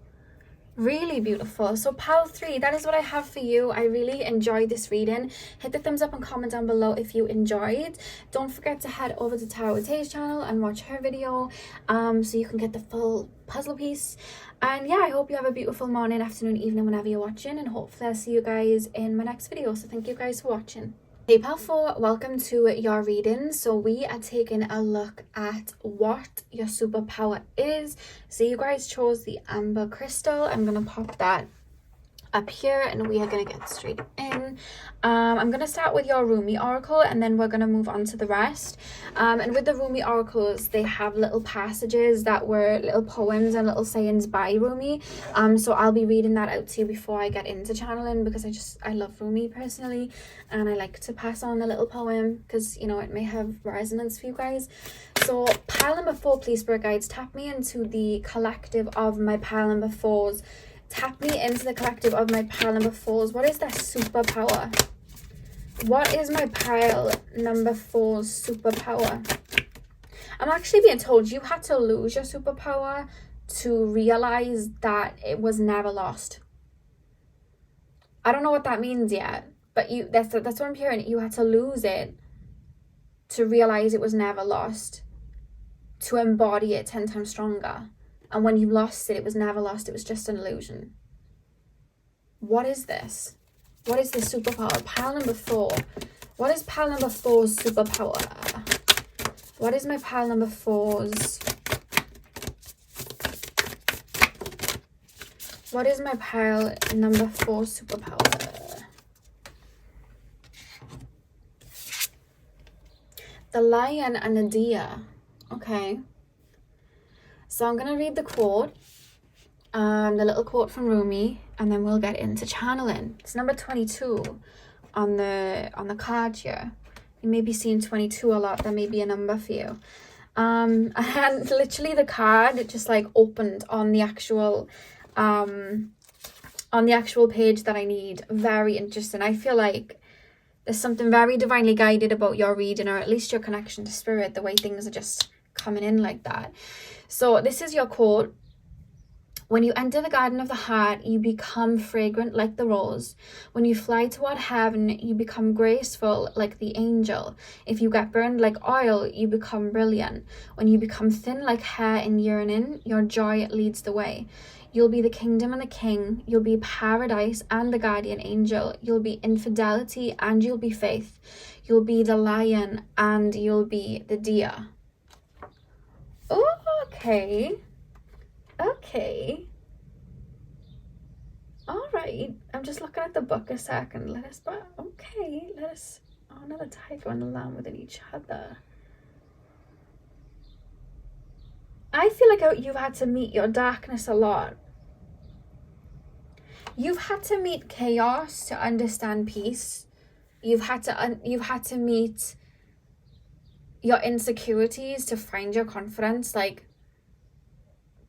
[SPEAKER 1] Really beautiful. So pile 3, that is what I have for you. I really enjoyed this reading. Hit the thumbs up and comment down below if you enjoyed. Don't forget to head over to Tara Tay's channel and watch her video, so you can get the full puzzle piece. And yeah, I hope you have a beautiful morning, afternoon, evening, whenever you're watching, and hopefully I'll see you guys in my next video. So thank you guys for watching. Hey pile 4, welcome to your reading. So we are taking a look at what your superpower is. So you guys chose the amber crystal. I'm gonna pop that up here, and we are going to get straight in. I'm going to start with your Rumi Oracle, and then we're going to move on to the rest. And with the Rumi Oracles, they have little passages that were little poems and little sayings by Rumi. So I'll be reading that out to you before I get into channeling, because I love Rumi personally, and I like to pass on the little poem because, you know, it may have resonance for you guys. So pile number 4, please, Spirit Guides, tap me into the collective of my pile number 4s. Tap me into the collective of my pile number 4s. What is their superpower? What is my pile number 4's superpower? I'm actually being told you had to lose your superpower to realize that it was never lost. I don't know what that means yet, but that's what I'm hearing. You had to lose it to realize it was never lost, to embody it 10 times stronger. And when you lost it, it was never lost. It was just an illusion. What is this? What is this superpower? Pile number 4. What is pile number 4's superpower? What is my pile number 4's? What is my pile number 4 superpower? The lion and the deer. Okay. So I'm going to read the quote, the little quote from Rumi, and then we'll get into channeling. It's number 22 on the card here. You may be seeing 22 a lot. That may be a number for you. And literally the card, it just like opened on the actual page that I need. Very interesting. I feel like there's something very divinely guided about your reading, or at least your connection to spirit, the way things are just coming in like that. So this is your quote. When you enter the garden of the heart, you become fragrant like the rose. When you fly toward heaven, you become graceful like the angel. If you get burned like oil, you become brilliant. When you become thin like hair in yearning, your joy leads the way. You'll be the kingdom and the king. You'll be paradise and the guardian angel. You'll be infidelity and you'll be faith. You'll be the lion and you'll be the deer. Oh, okay. Okay. All right. I'm just looking at the book a second. Another tiger and a lamb within each other. I feel like you've had to meet your darkness a lot. You've had to meet chaos to understand peace. You've had to meet your insecurities to find your confidence,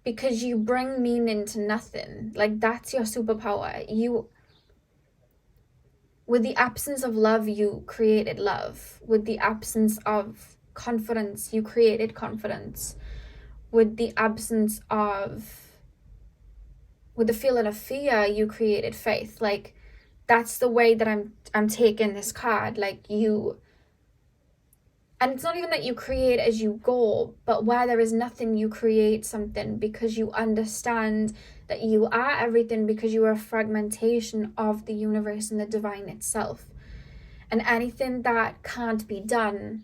[SPEAKER 1] because you bring meaning to nothing. That's your superpower. With the absence of love, you created love. With the absence of confidence, you created confidence. With the feeling of fear, you created faith. That's the way that I'm taking this card. And it's not even that you create as you go, but where there is nothing, you create something, because you understand that you are everything, because you are a fragmentation of the universe and the divine itself. And anything that can't be done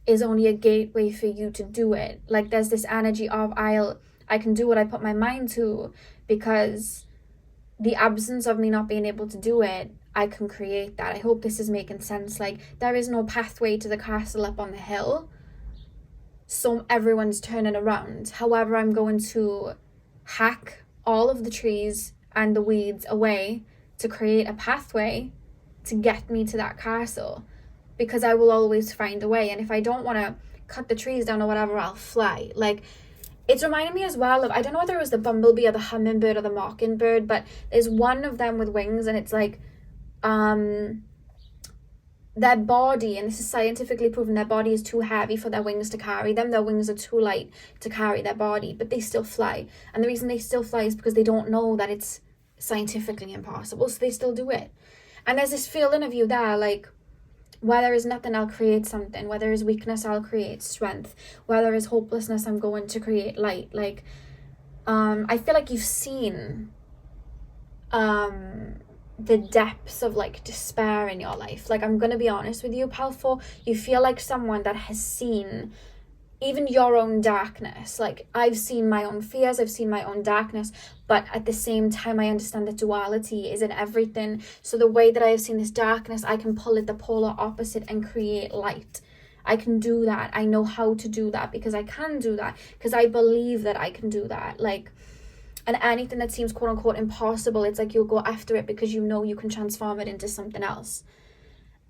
[SPEAKER 1] is only a gateway for you to do it. There's this energy of I can do what I put my mind to, because the absence of me not being able to do it, I can create that. I hope this is making sense. There is no pathway to the castle up on the hill, so everyone's turning around. However, I'm going to hack all of the trees and the weeds away to create a pathway to get me to that castle, because I will always find a way. And if I don't want to cut the trees down or whatever, I'll fly. It's reminding me as well of, I don't know whether it was the bumblebee or the hummingbird or the mockingbird, but there's one of them with wings, and it's their body, and this is scientifically proven, their body is too heavy for their wings to carry them. Their wings are too light to carry their body, but they still fly. And the reason they still fly is because they don't know that it's scientifically impossible, so they still do it. And there's this feeling of you there, where there is nothing, I'll create something. Where there is weakness, I'll create strength. Where there is hopelessness, I'm going to create light. I feel like you've seen the depths of despair in your life. I'm gonna be honest with you, Pal 4, you feel like someone that has seen even your own darkness. Like, I've seen my own fears, I've seen my own darkness, but at the same time, I understand that duality is in everything. So the way that I have seen this darkness, I can pull it the polar opposite and create light. I can do that. I know how to do that because I can do that, because I believe that I can do that. Like, and anything that seems quote unquote impossible, it's like you'll go after it because you know you can transform it into something else.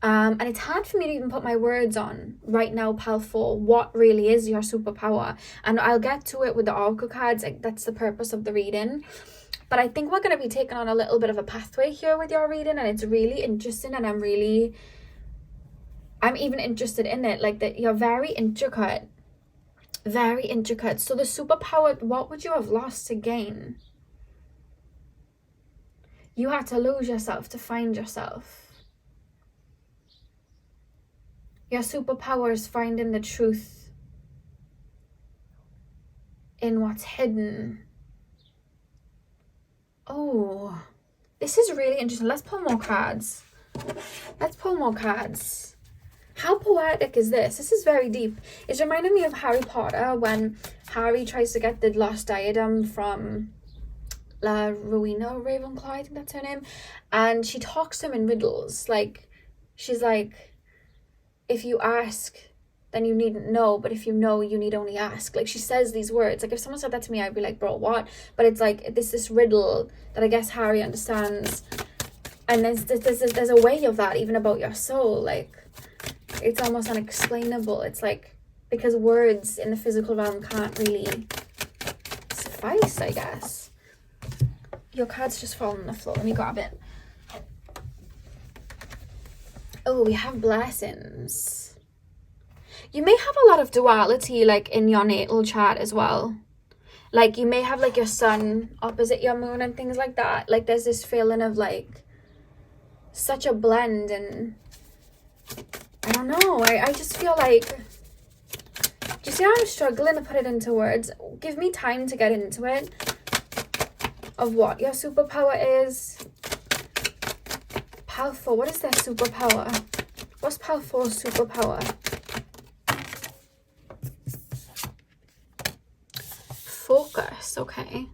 [SPEAKER 1] And it's hard for me to even put my words on right now, Pal 4, what really is your superpower. And I'll get to it with the Oracle cards. Like, that's the purpose of the reading. But I think we're going to be taking on a little bit of a pathway here with your reading. And it's really interesting. And I'm even interested in it. Like, that you're very intricate. Very intricate. So the superpower, what would you have lost to gain? You had to lose yourself to find yourself. Your superpower is finding the truth in what's hidden. Oh, this is really interesting. Let's pull more cards. How poetic is this? This is very deep. It's reminding me of Harry Potter when Harry tries to get the lost diadem from Rowena Ravenclaw, I think that's her name. And she talks to him in riddles. Like, she's like, if you ask, then you needn't know, but if you know, you need only ask. Like, she says these words. Like, if someone said that to me, I'd be like, bro, what? But it's like this riddle that I guess Harry understands. And there's a way of that even about your soul. Like, it's almost unexplainable. It's like, because words in the physical realm can't really suffice, I guess. Your card's just fallen on the floor. Let me grab it. Oh, we have blessings. You may have a lot of duality, like, in your natal chart as well. Like, you may have, like, your sun opposite your moon and things like that. Like, there's this feeling of, like, such a blend. And I don't know. I just feel like, do you see how I'm struggling to put it into words? Give me time to get into it. Of what your superpower is. Pal 4, what is their superpower? What's Pal 4's superpower? Focus, okay.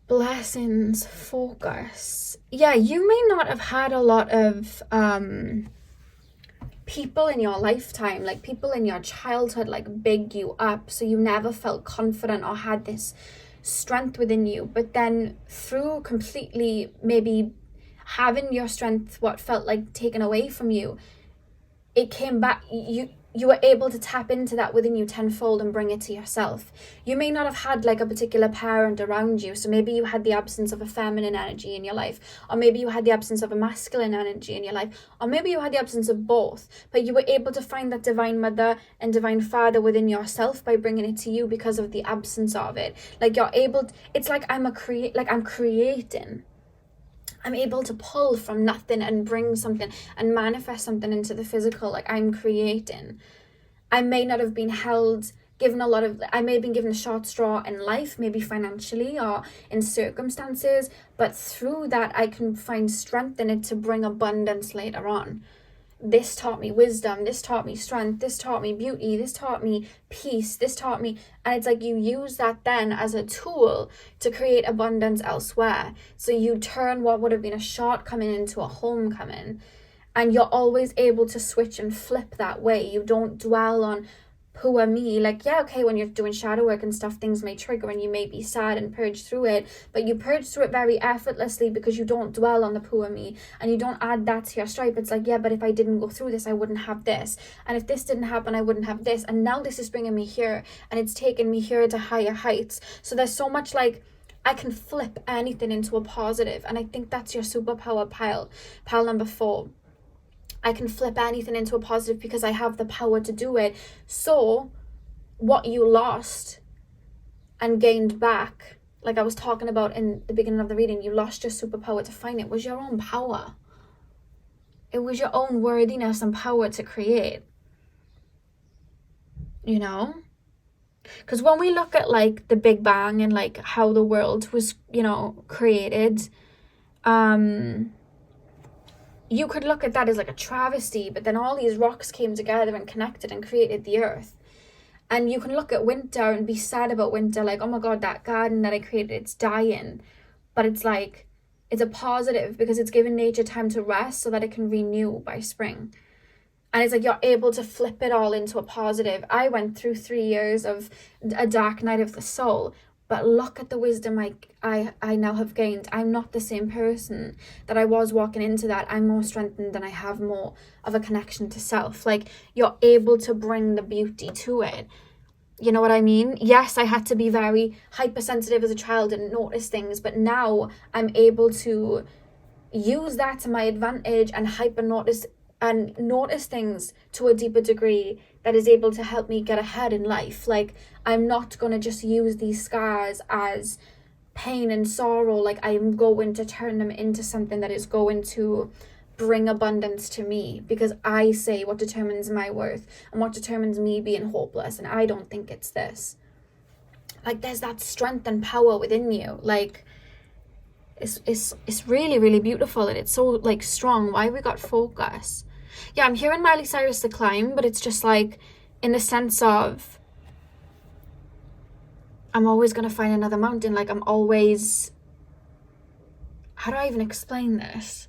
[SPEAKER 1] Blessings, focus. Yeah, you may not have had a lot of people in your lifetime, like people in your childhood, like big you up, so you never felt confident or had this strength within you. But then through completely maybe having your strength what felt like taken away from you, it came back. You were able to tap into that within you tenfold and bring it to yourself. You may not have had like a particular parent around you, so maybe you had the absence of a feminine energy in your life, or maybe you had the absence of a masculine energy in your life, or maybe you had the absence of both, but you were able to find that divine mother and divine father within yourself by bringing it to you because of the absence of it. Like, you're able to, it's like I'm creating. I'm able to pull from nothing and bring something and manifest something into the physical. Like, I'm creating. I may not have been given I may have been given a short straw in life, maybe financially or in circumstances, but through that I can find strength in it to bring abundance later on. This taught me wisdom, this taught me strength, this taught me beauty, this taught me peace, this taught me, and it's like you use that then as a tool to create abundance elsewhere. So you turn what would have been a shortcoming into a homecoming, and you're always able to switch and flip that way. You don't dwell on poor me. Like, yeah, okay, when you're doing shadow work and stuff, things may trigger and you may be sad and purge through it, but you purge through it very effortlessly because you don't dwell on the poor me and you don't add that to your stripe. It's like, yeah, but if I didn't go through this, I wouldn't have this, and if this didn't happen, I wouldn't have this, and now this is bringing me here and it's taken me here to higher heights. So there's so much, like, I can flip anything into a positive, and I think that's your superpower, pile number 4. I can flip anything into a positive because I have the power to do it. So what you lost and gained back, like I was talking about in the beginning of the reading, you lost your superpower to find it, was your own power. It was your own worthiness and power to create. You know? Because when we look at like the Big Bang and like how the world was, you know, created, you could look at that as like a travesty, but then all these rocks came together and connected and created the earth. And you can look at winter and be sad about winter, like, oh my God, that garden that I created, it's dying. But it's like, it's a positive because it's given nature time to rest so that it can renew by spring. And it's like you're able to flip it all into a positive. I went through 3 years of a dark night of the soul, but look at the wisdom I now have gained. I'm not the same person that I was walking into that. I'm more strengthened and I have more of a connection to self. Like, you're able to bring the beauty to it. You know what I mean? Yes, I had to be very hypersensitive as a child and notice things, but now I'm able to use that to my advantage and notice things to a deeper degree that is able to help me get ahead in life. Like, I'm not going to just use these scars as pain and sorrow. Like, I am going to turn them into something that is going to bring abundance to me, because I say what determines my worth and what determines me being hopeless, and I don't think it's this. Like, there's that strength and power within you. Like, it's really, really beautiful, and it's so like strong. Why we got focus? Yeah, I'm hearing Miley Cyrus to climb, but it's just like in the sense of I'm always going to find another mountain. Like, I'm always, how do I even explain this?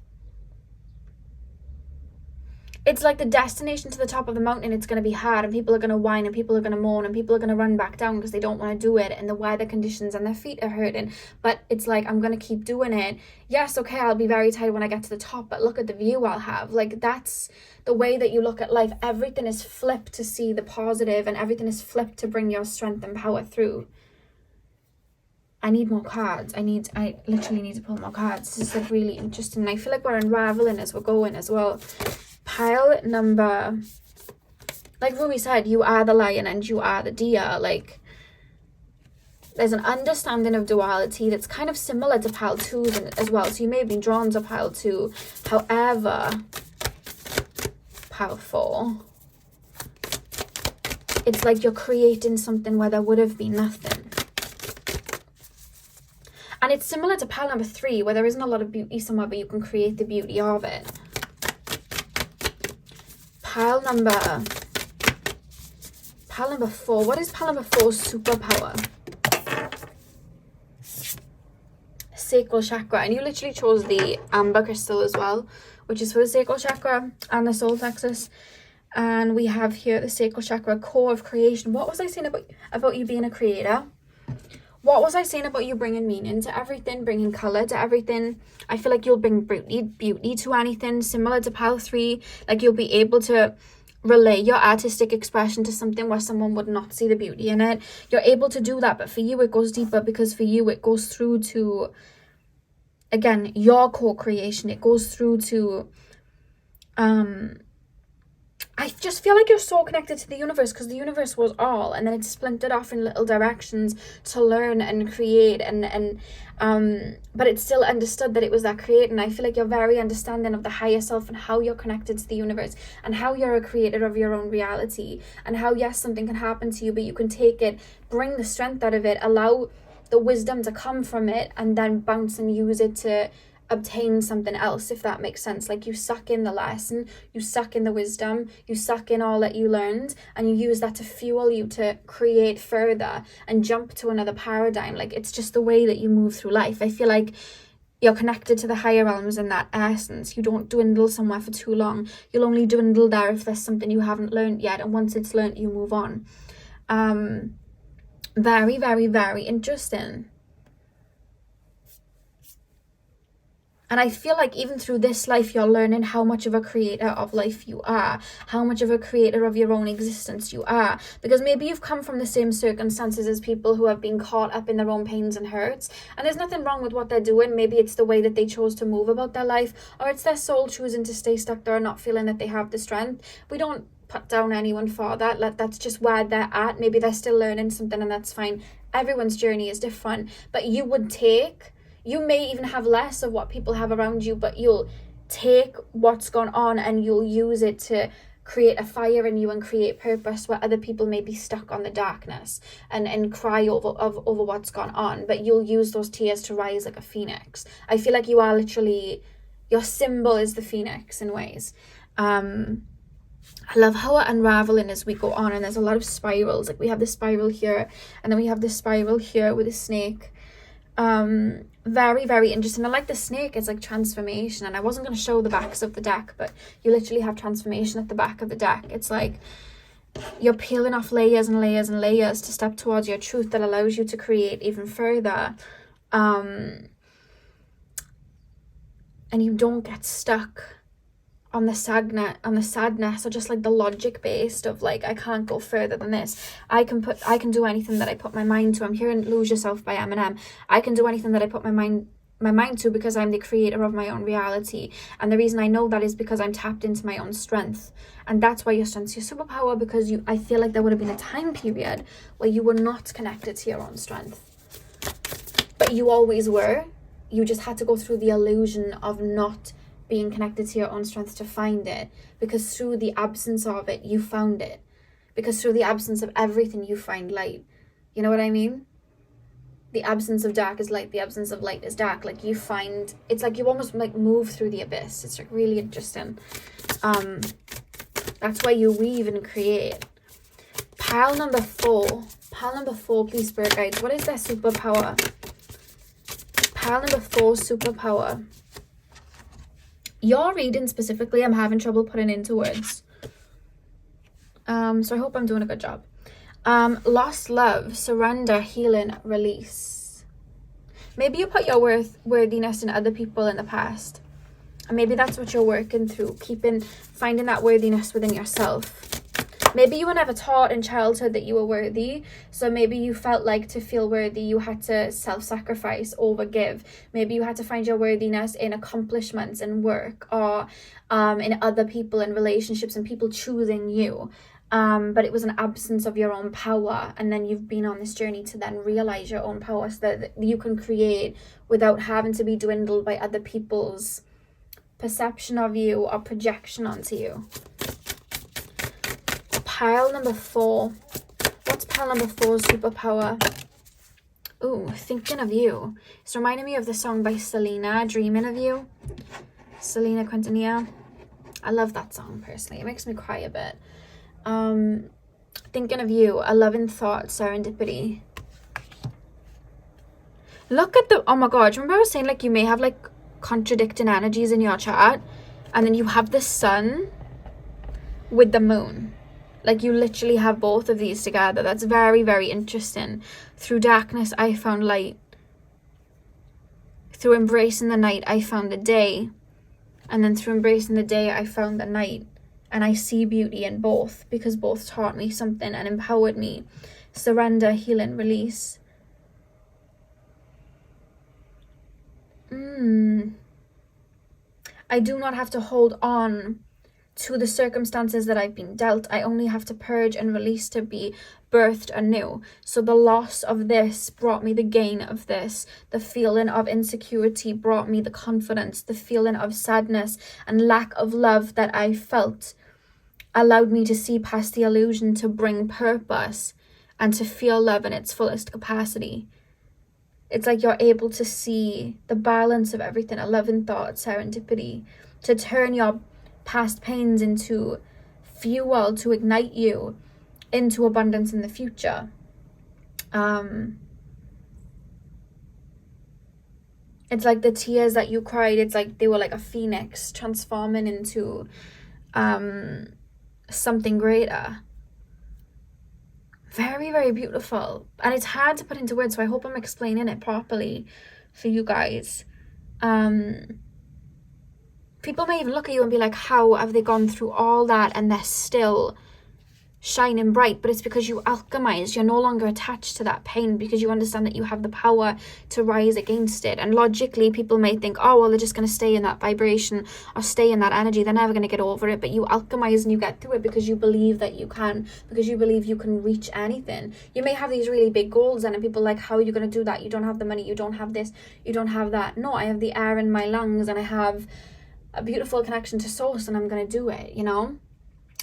[SPEAKER 1] It's like the destination to the top of the mountain, it's going to be hard, and people are going to whine, and people are going to moan, and people are going to run back down because they don't want to do it, and the weather conditions and their feet are hurting. But it's like, I'm going to keep doing it. Yes, okay, I'll be very tired when I get to the top, but look at the view I'll have. Like, that's the way that you look at life. Everything is flipped to see the positive, and everything is flipped to bring your strength and power through. I need more cards. I literally need to pull more cards. This is like really interesting. I feel like we're unraveling as we're going as well. Pile number, like Ruby said, you are the lion and you are the deer. Like, there's an understanding of duality that's kind of similar to pile 2 as well. So you may have been drawn to pile 2. However, pile 4, it's like you're creating something where there would have been nothing. And it's similar to pile number 3, where there isn't a lot of beauty somewhere, but you can create the beauty of it. Pile number 4. What is pile number 4's superpower? Sacral chakra. And you literally chose the amber crystal as well, which is for the sacral chakra and the solar plexus. And we have here the sacral chakra, core of creation. What was I saying about you being a creator? What was I saying about you bringing meaning to everything, bringing colour to everything? I feel like you'll bring beauty to anything, similar to pile 3. Like, you'll be able to relay your artistic expression to something where someone would not see the beauty in it. You're able to do that, but for you it goes deeper, because for you it goes through to, again, your co-creation. It goes through to I just feel like you're so connected to the universe, because the universe was all, and then it's splintered off in little directions to learn and create, but it's still understood that it was that creating. I feel like you're very understanding of the higher self and how you're connected to the universe and how you're a creator of your own reality, and how, yes, something can happen to you, but you can take it, bring the strength out of it, allow the wisdom to come from it, and then bounce and use it to obtain something else, if that makes sense. Like, you suck in the lesson, you suck in the wisdom, you suck in all that you learned, and you use that to fuel you to create further and jump to another paradigm. Like, it's just the way that you move through life. I feel like you're connected to the higher realms in that essence. You don't dwindle somewhere for too long. You'll only dwindle there if there's something you haven't learned yet, and once it's learned, you move on. Very, very, very interesting. And I feel like even through this life, you're learning how much of a creator of life you are, how much of a creator of your own existence you are. Because maybe you've come from the same circumstances as people who have been caught up in their own pains and hurts. And there's nothing wrong with what they're doing. Maybe it's the way that they chose to move about their life, or it's their soul choosing to stay stuck there and not feeling that they have the strength. We don't put down anyone for that. That's just where they're at. Maybe they're still learning something, and that's fine. Everyone's journey is different. But you may even have less of what people have around you, but you'll take what's gone on and you'll use it to create a fire in you and create purpose where other people may be stuck on the darkness and cry over what's gone on. But you'll use those tears to rise like a phoenix. I feel like you're Your symbol is the phoenix in ways. I love how we're unraveling as we go on, and there's a lot of spirals. Like we have this spiral here, and then we have this spiral here with a snake. Very, very interesting. I like the snake. It's like transformation, and I wasn't going to show the backs of the deck, but you literally have transformation at the back of the deck. It's like you're peeling off layers and layers and layers to step towards your truth that allows you to create even further. And you don't get stuck on the sadness, or just like the logic based of like, I can't go further than this. I can do anything that I put my mind to. I'm hearing Lose Yourself by Eminem. I can do anything that I put my mind to, because I'm the creator of my own reality. And the reason I know that is because I'm tapped into my own strength. And that's why your strength's your superpower, because I feel like there would have been a time period where you were not connected to your own strength. But you always were. You just had to go through the illusion of not being connected to your own strength to find it, because through the absence of it you found it, because through the absence of everything you find light. You know what I mean? The absence of dark is light, the absence of light is dark. Like you find, it's like you almost like move through the abyss. It's like really interesting. That's why you weave and create. Pile number 4, please, spirit guides, what is their superpower? Pile number 4, superpower. Your reading specifically, I'm having trouble putting into words. So I hope I'm doing a good job. Lost love, surrender, healing, release. Maybe you put your worthiness in other people in the past. And maybe that's what you're working through, finding that worthiness within yourself. Maybe you were never taught in childhood that you were worthy. So maybe you felt like to feel worthy, you had to self-sacrifice, overgive. Maybe you had to find your worthiness in accomplishments and work, or in other people and relationships and people choosing you. But it was an absence of your own power. And then you've been on this journey to then realize your own power so that you can create without having to be dwindled by other people's perception of you or projection onto you. Pile number 4. What's pile number 4's superpower? Ooh, thinking of you. It's reminding me of the song by Selena, Dreaming of You. Selena Quintanilla. I love that song personally. It makes me cry a bit. Thinking of you, a loving thought, serendipity. Look at the, oh my god, remember I was saying like you may have like contradicting energies in your chart, and then you have the sun with the moon. Like you literally have both of these together. That's very, very interesting. Through darkness, I found light. Through embracing the night, I found the day. And then through embracing the day, I found the night. And I see beauty in both, because both taught me something and empowered me. Surrender, healing, release. I do not have to hold on to the circumstances that I've been dealt. I only have to purge and release to be birthed anew. So the loss of this brought me the gain of this. The feeling of insecurity brought me the confidence. The feeling of sadness and lack of love that I felt allowed me to see past the illusion, to bring purpose and to feel love in its fullest capacity. It's like you're able to see the balance of everything, a loving thought, serendipity, to turn your past pains into fuel to ignite you into abundance in the future. It's like the tears that you cried, it's like they were like a phoenix transforming into something greater. Very, very beautiful. And it's hard to put into words, so I hope I'm explaining it properly for you guys. People may even look at you and be like, how have they gone through all that and they're still shining bright? But it's because you alchemize. You're no longer attached to that pain, because you understand that you have the power to rise against it. And logically, people may think, oh, well, they're just going to stay in that vibration or stay in that energy. They're never going to get over it. But you alchemize and you get through it because you believe that you can, because you believe you can reach anything. You may have these really big goals and people are like, how are you going to do that? You don't have the money. You don't have this. You don't have that. No, I have the air in my lungs and I have a beautiful connection to source, and I'm going to do it, you know?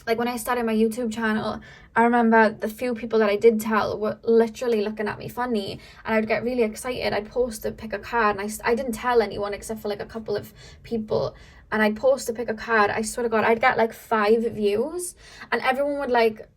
[SPEAKER 1] like when I started my YouTube channel, I remember the few people that I did tell were literally looking at me funny, and I'd get really excited. I'd post to pick a card, and I didn't tell anyone except for like a couple of people, and I'd post to pick a card. I swear to God, I'd get like 5 views, and everyone would like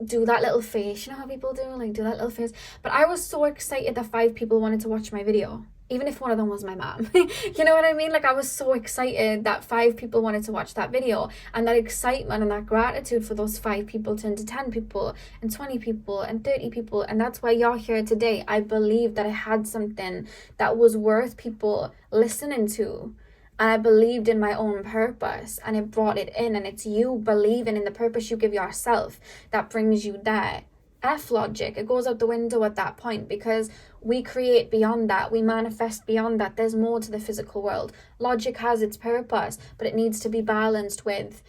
[SPEAKER 1] do that little face. You know how people do, like do that little face? But I was so excited that 5 people wanted to watch my video, even if one of them was my mom. You know what I mean? Like, I was so excited that 5 people wanted to watch that video, and that excitement and that gratitude for those 5 people turned to 10 people and 20 people and 30 people, and that's why you're here today. I believed that I had something that was worth people listening to, and I believed in my own purpose, and it brought it in, and it's you believing in the purpose you give yourself that brings you there. F logic, it goes out the window at that point, because we create beyond that, we manifest beyond that. There's more to the physical world. Logic has its purpose, but it needs to be balanced with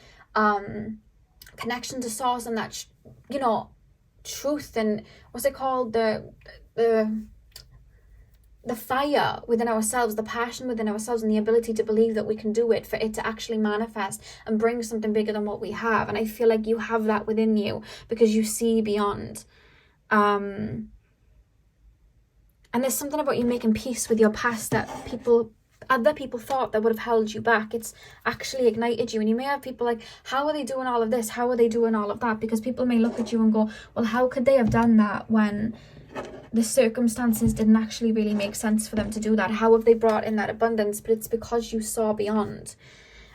[SPEAKER 1] connection to source, and that truth, and what's it called, the fire within ourselves, the passion within ourselves, and the ability to believe that we can do it, for it to actually manifest and bring something bigger than what we have. And I feel like you have that within you, because you see beyond. And there's something about you making peace with your past that other people thought that would have held you back. It's actually ignited you. And you may have people like, how are they doing all of this? How are they doing all of that? Because people may look at you and go, well, how could they have done that when the circumstances didn't actually really make sense for them to do that? How have they brought in that abundance? But it's because you saw beyond,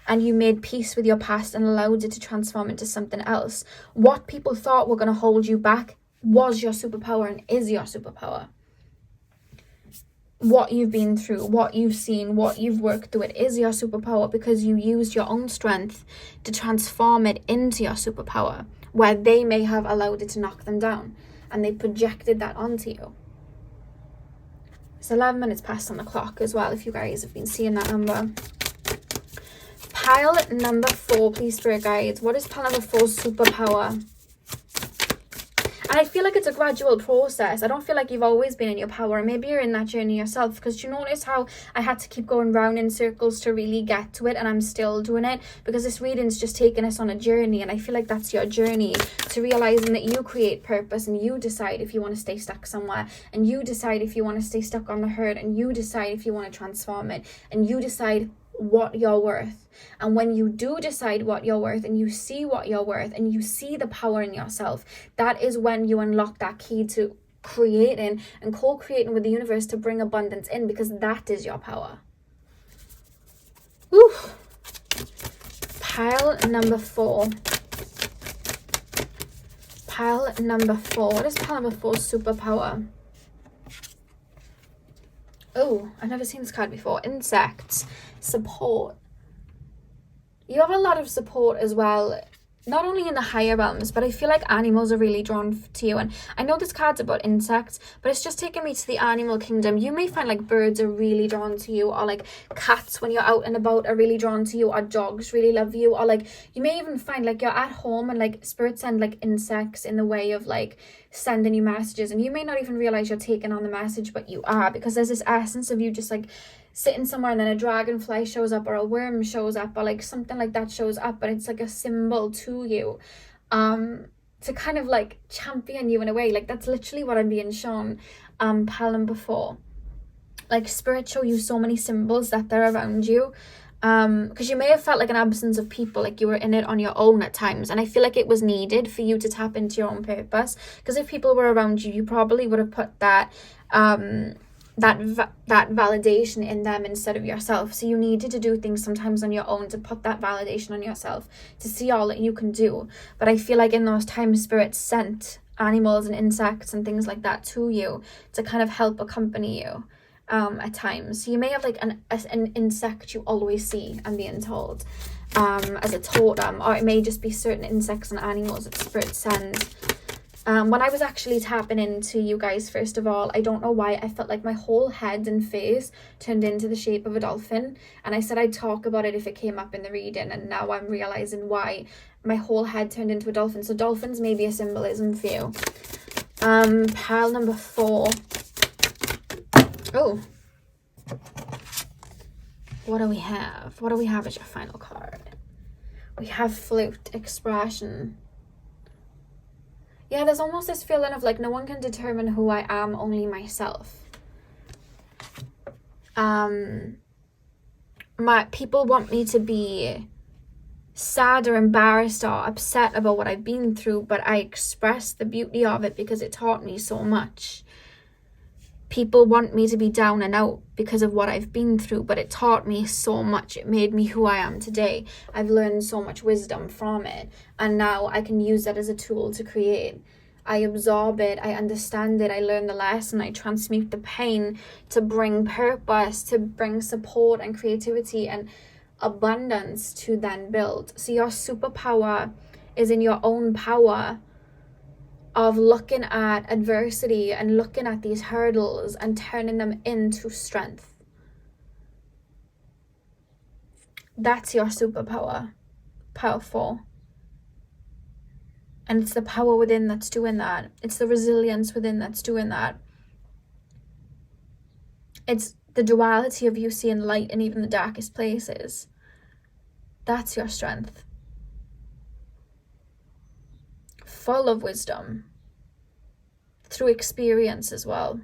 [SPEAKER 1] and you made peace with your past and allowed it to transform into something else. What people thought were going to hold you back was your superpower and is your superpower. What you've been through, what you've seen, what you've worked through, it is your superpower, because you used your own strength to transform it into your superpower, where they may have allowed it to knock them down, and they projected that onto you. It's 11 minutes past on the clock as well, if you guys have been seeing that number. Pile number 4, please, spirit guides. What is pile number 4's superpower? And I feel like it's a gradual process. I don't feel like you've always been in your power. Maybe you're in that journey yourself, because you notice how I had to keep going round in circles to really get to it, and I'm still doing it, because this reading's just taking us on a journey, and I feel like that's your journey to realizing that you create purpose, and you decide if you want to stay stuck somewhere, and you decide if you want to stay stuck on the hurt, and you decide if you want to transform it, and you decide what you're worth. And when you do decide what you're worth, and you see what you're worth, and you see the power in yourself, that is when you unlock that key to creating and co-creating with the universe to bring abundance in, because that is your power. Woo. Pile number 4. Pile number 4. What is pile number 4's superpower? Oh, I've never seen this card before. Insects. Support. You have a lot of support as well, not only in the higher realms, but I feel like animals are really drawn to you. And I know this card's about insects, but it's just taking me to the animal kingdom. You may find like birds are really drawn to you, or like cats when you're out and about are really drawn to you, or dogs really love you, or like you may even find like you're at home and like spirits send like insects in the way of like sending you messages, and you may not even realize you're taking on the message, but you are, because there's this essence of you just like sitting somewhere, and then a dragonfly shows up, or a worm shows up, or like something like that shows up, but it's like a symbol to you to kind of like champion you in a way. Like that's literally what I'm being shown pile number 4. Like spirit show you so many symbols that they're around you, because you may have felt like an absence of people, like you were in it on your own at times, and I feel like it was needed for you to tap into your own purpose, because if people were around you, you probably would have put that that validation in them instead of yourself. So you needed to do things sometimes on your own to put that validation on yourself, to see all that you can do. But I feel like in those times, spirits sent animals and insects and things like that to you to kind of help accompany you at times. So you may have like an insect you always see, I'm being told, as a totem, or it may just be certain insects and animals that spirits send. When I was actually tapping into you guys, first of all, I don't know why, I felt like my whole head and face turned into the shape of a dolphin. And I said I'd talk about it if it came up in the reading, and now I'm realizing why my whole head turned into a dolphin. So dolphins may be a symbolism for you. Pile number 4. Oh. What do we have? What do we have as your final card? We have flute, expression. Yeah, there's almost this feeling of like no one can determine who I am, only myself. People want me to be sad or embarrassed or upset about what I've been through, but I express the beauty of it because it taught me so much. People want me to be down and out because of what I've been through, but it taught me so much. It made me who I am today. I've learned so much wisdom from it, and now I can use that as a tool to create. I absorb it, I understand it, I learn the lesson, I transmute the pain to bring purpose, to bring support and creativity and abundance to then build. So your superpower is in your own power of looking at adversity and looking at these hurdles and turning them into strength. That's your superpower. Powerful. And it's the power within that's doing that. It's the resilience within that's doing that. It's the duality of you seeing light in even the darkest places. That's your strength. Full of wisdom. Through experience as well.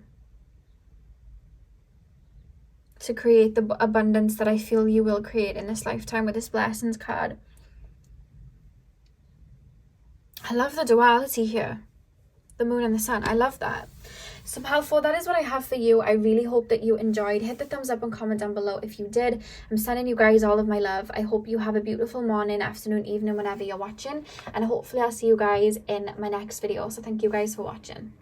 [SPEAKER 1] To create the abundance that I feel you will create in this lifetime with this blessings card. I love the duality here. The moon and the sun. I love that. So powerful. That is what I have for you. I really hope that you enjoyed. Hit the thumbs up and comment down below if you did. I'm sending you guys all of my love. I hope you have a beautiful morning, afternoon, evening, whenever you're watching. And hopefully I'll see you guys in my next video. So thank you guys for watching.